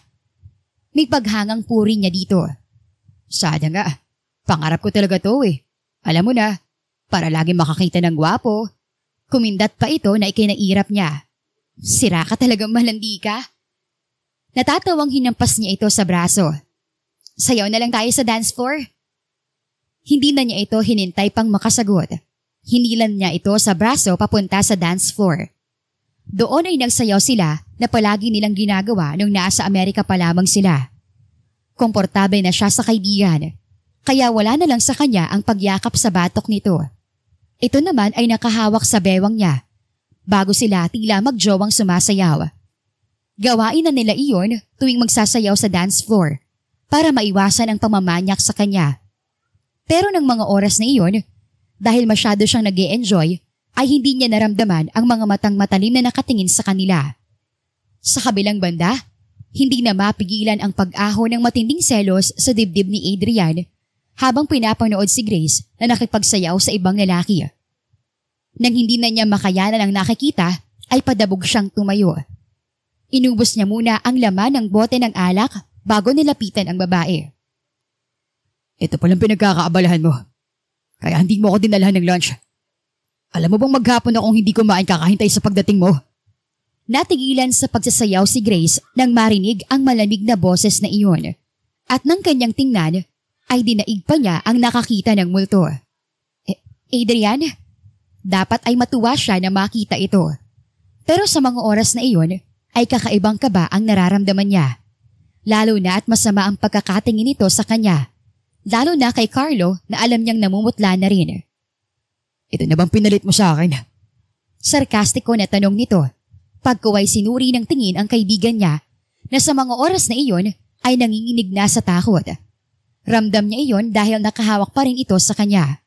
May paghangang puri niya dito. Sada nga. Pangarap ko talaga to eh. Alam mo na, para lagi makakita ng gwapo. Kumindat pa ito na ikinairap niya. Sira ka talagang malandi ka. Natatawang hinampas niya ito sa braso. Sayaw na lang tayo sa dance floor. Hindi na niya ito hinintay pang makasagot. Hinilan niya ito sa braso papunta sa dance floor. Doon ay nagsayaw sila na palagi nilang ginagawa nung nasa Amerika pa lamang sila. Komportable na siya sa kaibigan, kaya wala na lang sa kanya ang pagyakap sa batok nito. Ito naman ay nakahawak sa bewang niya bago sila tila magjowang sumasayaw. Gawain na nila iyon tuwing magsasayaw sa dance floor para maiwasan ang pamamanyak sa kanya. Pero ng mga oras na iyon, dahil masyado siyang nag-e-enjoy, ay hindi niya naramdaman ang mga matang matalim na nakatingin sa kanila. Sa kabilang banda, hindi na mapigilan ang pag-ahon ng matinding selos sa dibdib ni Adrian habang pinapanood si Grace na nakipagsayaw sa ibang lalaki. Nang hindi na niya makayanan ang nakikita, ay padabog siyang tumayo. Inubos niya muna ang laman ng bote ng alak bago nilapitan ang babae. Ito palang pinagkakaabalahan mo. Kaya hindi mo ako dinalhan ng lunch. Alam mo bang maghapon akong hindi kumain kakahintay sa pagdating mo? Natigilan sa pagsasayaw si Grace nang marinig ang malamig na boses na iyon. At nang kanyang tingnan, ay dinaig pa niya ang nakakita ng multo. Adrian, dapat ay matuwa siya na makita ito. Pero sa mga oras na iyon, ay kakaibang kaba ang nararamdaman niya. Lalo na at masama ang pagkakatingin nito sa kanya. Lalo na kay Carlo na alam niyang namumutla na rin. Ito na bang pinalit mo sa akin? Sarkastiko na tanong nito. Pagkuway sinuri ng tingin ang kaibigan niya na sa mga oras na iyon ay nanginginig na sa takot. Ramdam niya iyon dahil nakahawak pa rin ito sa kanya.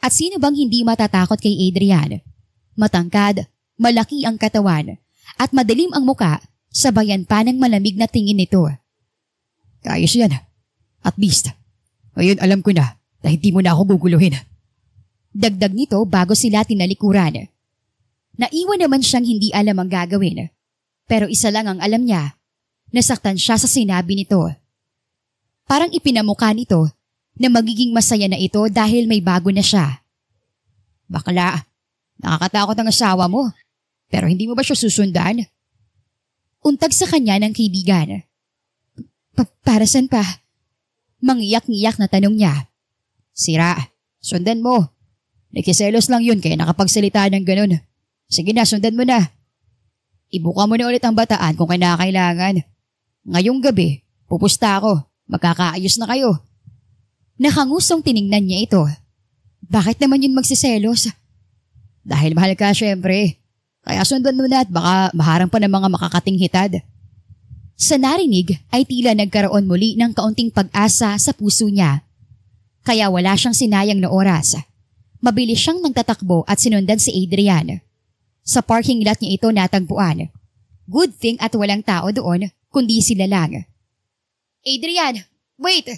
At sino bang hindi matatakot kay Adrian? Matangkad, malaki ang katawan, at madilim ang muka, sabayan pa ng malamig na tingin nito. Kayos yan. At least, ngayon alam ko na hindi mo na ako guguluhin. Dagdag nito bago sila tinalikuran. Naiwan naman siyang hindi alam ang gagawin. Pero isa lang ang alam niya, nasaktan siya sa sinabi nito. Parang ipinamukha nito na magiging masaya na ito dahil may bago na siya. Bakla, nakakatakot ang asawa mo. Pero hindi mo ba siya susundan? Untag sa kanya ng kaibigan. Para saan pa? Mangiyak-ngiyak na tanong niya. Sira, sundan mo. Nagsiselos lang yun kaya nakapagsalita ng ganun. Sige na, sundan mo na. Ibuka mo na ulit ang bataan kung kinakailangan. Ngayong gabi, pupusta ako. Magkakaayos na kayo. Nakangusong tiningnan niya ito. Bakit naman yun magsiselos? Dahil mahal ka syempre. Kaya sundan mo na at baka maharang pa ng mga makakating hitad. Sa narinig ay tila nagkaroon muli ng kaunting pag-asa sa puso niya. Kaya wala siyang sinayang na oras. Mabilis siyang nagtatakbo at sinundan si Adrian. Sa parking lot niya ito natagpuan. Good thing at walang tao doon kundi sila lang. Adrian, wait!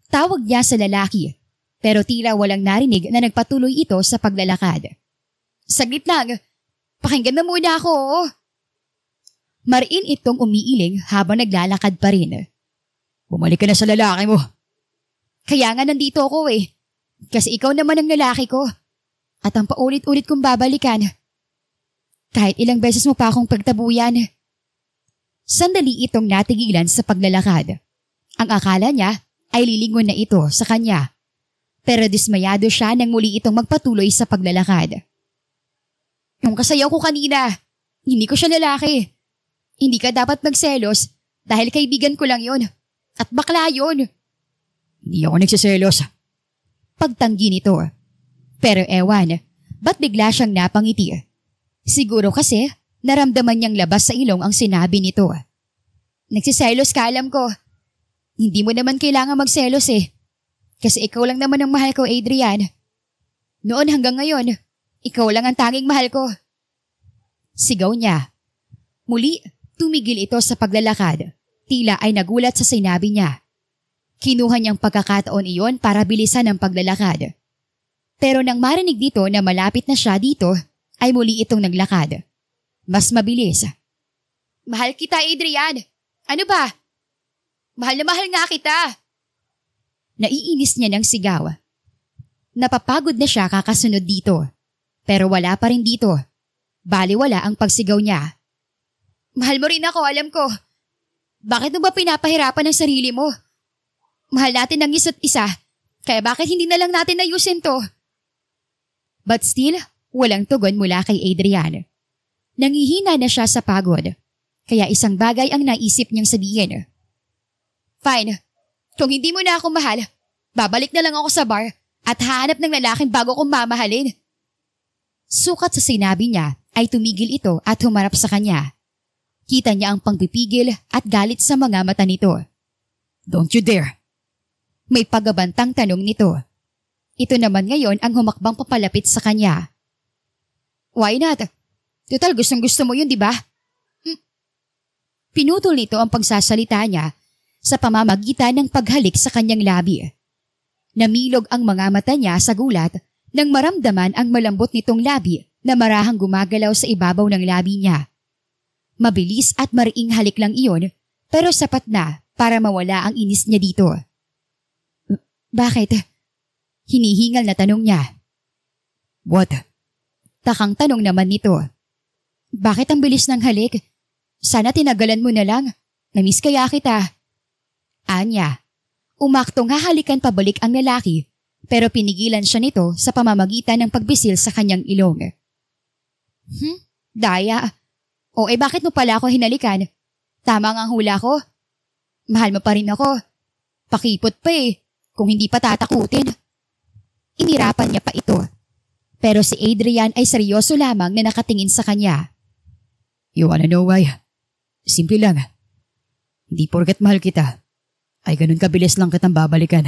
Tawag niya sa lalaki pero tila walang narinig na nagpatuloy ito sa paglalakad. Saglit lang, pakinggan mo muna ako. Mariin itong umiiling habang naglalakad pa rin. Bumalik ka na sa lalaki mo. Kaya nga nandito ako eh. Kasi ikaw naman ang lalaki ko. At ang paulit-ulit kong babalikan. Kahit ilang beses mo pa akong pagtabuyan. Sandali itong natigilan sa paglalakad. Ang akala niya ay lilingon na ito sa kanya. Pero dismayado siya nang muli itong magpatuloy sa paglalakad. Yung kasayaw ko kanina, hindi ko siya lalaki. Hindi ka dapat magselos dahil kaibigan ko lang yon. At bakla yon. Hindi ako nagsiselos. Pagtanggi nito. Pero ewan, ba't bigla siyang napangiti? Siguro kasi naramdaman niyang labas sa ilong ang sinabi nito. Nagsiselos ka, alam ko. Hindi mo naman kailangan magselos eh. Kasi ikaw lang naman ang mahal ko, Adrian. Noon hanggang ngayon, ikaw lang ang tanging mahal ko. Sigaw niya. Muli, tumigil ito sa paglalakad. Tila ay nagulat sa sinabi niya. Kinuha niyang pagkakataon iyon para bilisan ang paglalakad. Pero nang marinig dito na malapit na siya dito, ay muli itong naglakad. Mas mabilis. Mahal kita, Adrian. Ano ba? Mahal na mahal nga kita. Naiinis niya ng sigaw. Napapagod na siya kakasunod dito. Pero wala pa rin dito. Baliwala ang pagsigaw niya. Mahal mo rin ako, alam ko. Bakit mo ba pinapahirapan ang sarili mo? Mahal natin ang isa't isa, kaya bakit hindi na lang natin ayusin to? But still, walang tugon mula kay Adrian. Nangihina na siya sa pagod, kaya isang bagay ang naisip niyang sabihin. Fine. Kung hindi mo na ako mahal, babalik na lang ako sa bar at hahanap ng lalaking bago kong mamahalin. Sukat sa sinabi niya ay tumigil ito at humarap sa kanya. Kita niya ang pagpipigil at galit sa mga mata nito. Don't you dare! May paggabantang tanong nito. Ito naman ngayon ang humakbang papalapit sa kanya. Why not? Total gustong gusto mo yun, di ba? Pinutol nito ang pagsasalita niya sa pamamagitan ng paghalik sa kanyang labi. Namilog ang mga mata niya sa gulat nang maramdaman ang malambot nitong labi na marahang gumagalaw sa ibabaw ng labi niya. Mabilis at mariing halik lang iyon pero sapat na para mawala ang inis niya dito. Bakit? Hinihingal na tanong niya. What? Takang tanong naman nito. Bakit ang bilis ng halik? Sana tinagalan mo na lang. Namiss kaya kita. Anya. Umaktong hahalikan pabalik ang lalaki pero pinigilan siya nito sa pamamagitan ng pagbisil sa kanyang ilong. Daya. O bakit mo pala ako hinalikan? Tama nga ang hula ko. Mahal mo pa rin ako. Pakipot pa kung hindi pa tatakutin. Inirapan niya pa ito. Pero si Adrian ay seryoso lamang na nakatingin sa kanya. You wanna know why? Simple lang. Hindi porket mahal kita, ay ganun kabilis lang kitang babalikan.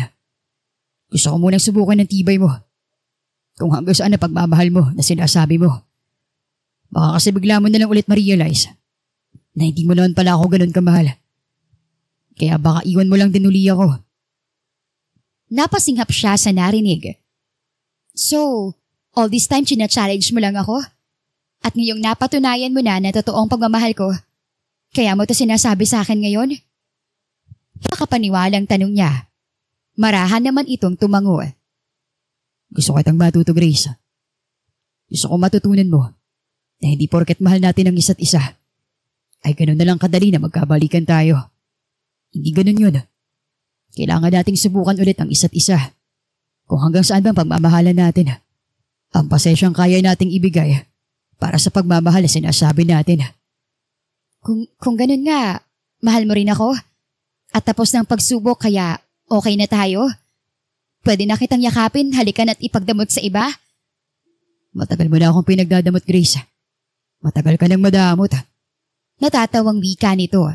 Gusto ko munang subukan ng tibay mo. Kung hanggang saan na pagmamahal mo na sinasabi mo. Baka kasi bigla mo na lang ulit ma-realize na hindi mo naman pala ako ganun kamahal. Kaya baka iwan mo lang din uli ako. Napasinghap siya sa narinig. So, all this time china-challenge mo lang ako? At ngayong napatunayan mo na totoong pagmamahal ko, kaya mo to sinasabi sa akin ngayon? Makapaniwalang tanong niya. Marahan naman itong tumango. Gusto kitang matuto, Grace. Gusto ko matutunan mo na hindi porket mahal natin ang isa't isa, ay ganun na lang kadali na magkabalikan tayo. Hindi ganun yun. Kailangan nating subukan ulit ang isa't isa. Kung hanggang saan bang pagmamahalan natin. Ang pasensyang kaya nating ibigay para sa pagmamahal na sinasabi natin. Kung ganun nga, mahal mo rin ako? At tapos ng pagsubok kaya okay na tayo? Pwede na kitang yakapin, halikan at ipagdamot sa iba? Matagal mo na akong pinagdadamot, Grace. Matagal ka nang madamot. Natatawang wika nito.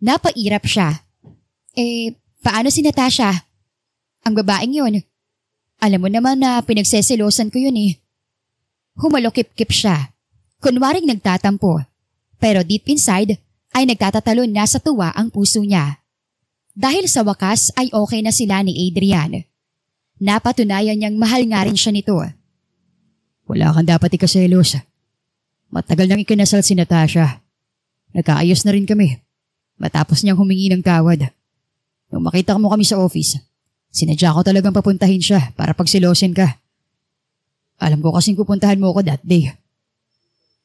Napairap siya. Paano si Natasha? Ang babaeng yun. Alam mo naman na pinagseselosan ko yun Humalokip-kip siya. Kunwaring nagtatampo. Pero deep inside ay nagtatatalon na sa tuwa ang puso niya. Dahil sa wakas ay okay na sila ni Adrian. Napatunayan niyang mahal nga rin siya nito. Wala kang dapat ikaselos. Matagal nang ikinasal si Natasha. Nagkaayos na rin kami. Matapos niyang humingi ng tawad. Nung makita mo kami sa office, sinadya ko talagang papuntahin siya para pagsilosin ka. Alam ko kasing pupuntahan mo ako that day.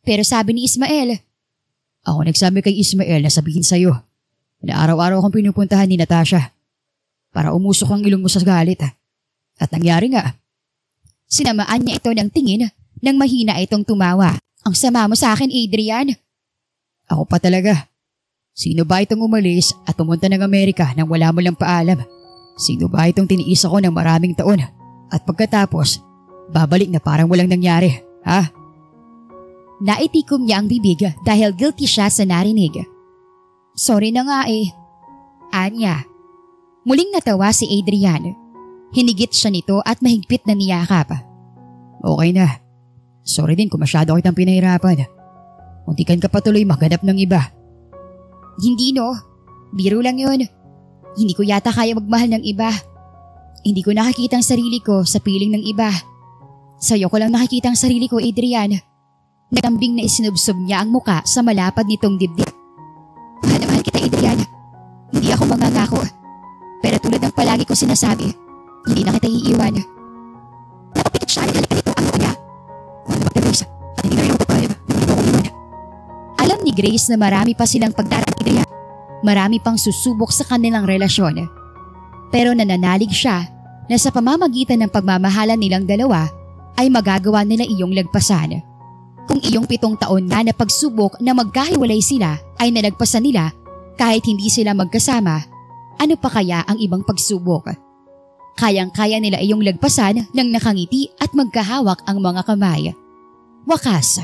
Pero sabi ni Ismael, ako nagsabi kay Ismael na sabihin sa'yo na araw-araw akong pinupuntahan ni Natasha para umusok ang ilong mo sa galit. At nangyari nga. Sinamaan niya ito ng tingin nang mahina itong tumawa. Ang sama mo sa akin, Adrian. Ako pa talaga. Sino ba itong umalis at pumunta ng Amerika nang wala mo lang paalam? Sino ba itong tiniis ako ng maraming taon at pagkatapos, babalik na parang walang nangyari, ha? Naitikom niya ang bibig dahil guilty siya sa narinig. Sorry na nga Anya. Muling natawa si Adrian. Hinigit siya nito at mahigpit na niyakap. Okay na. Sorry din kung masyado kitang pinahirapan. Muntikan ka patuloy maghanap ng iba. Hindi Biro lang yun. Hindi ko yata kaya magmahal ng iba. Hindi ko nakikita ang sarili ko sa piling ng iba. Sa'yo ko lang nakikita ang sarili ko, Adrian. Nagambing na isinubsob niya ang muka sa malapad nitong dibdib. Mahal na mahal kita, Adrian. Hindi ako mangangako. Pero tulad ng palagi ko sinasabi, hindi na kita iiwan. Napapitit siya at halikan nito ang niya. Wala naman Grace, at hindi na rin ako papayag. Hindi mo ako iwan. Alam ni Grace na marami pa silang pagdaraan, Adrian. Marami pang susubok sa kanilang relasyon. Pero nananalig siya na sa pamamagitan ng pagmamahalan nilang dalawa ay magagawa nila iyong lagpasan. Kung iyong 7 taon na pagsubok na magkahiwalay sila ay nalagpasan nila kahit hindi sila magkasama, ano pa kaya ang ibang pagsubok? Kayang-kaya nila iyong lagpasan ng nakangiti at magkahawak ang mga kamay. Wakas,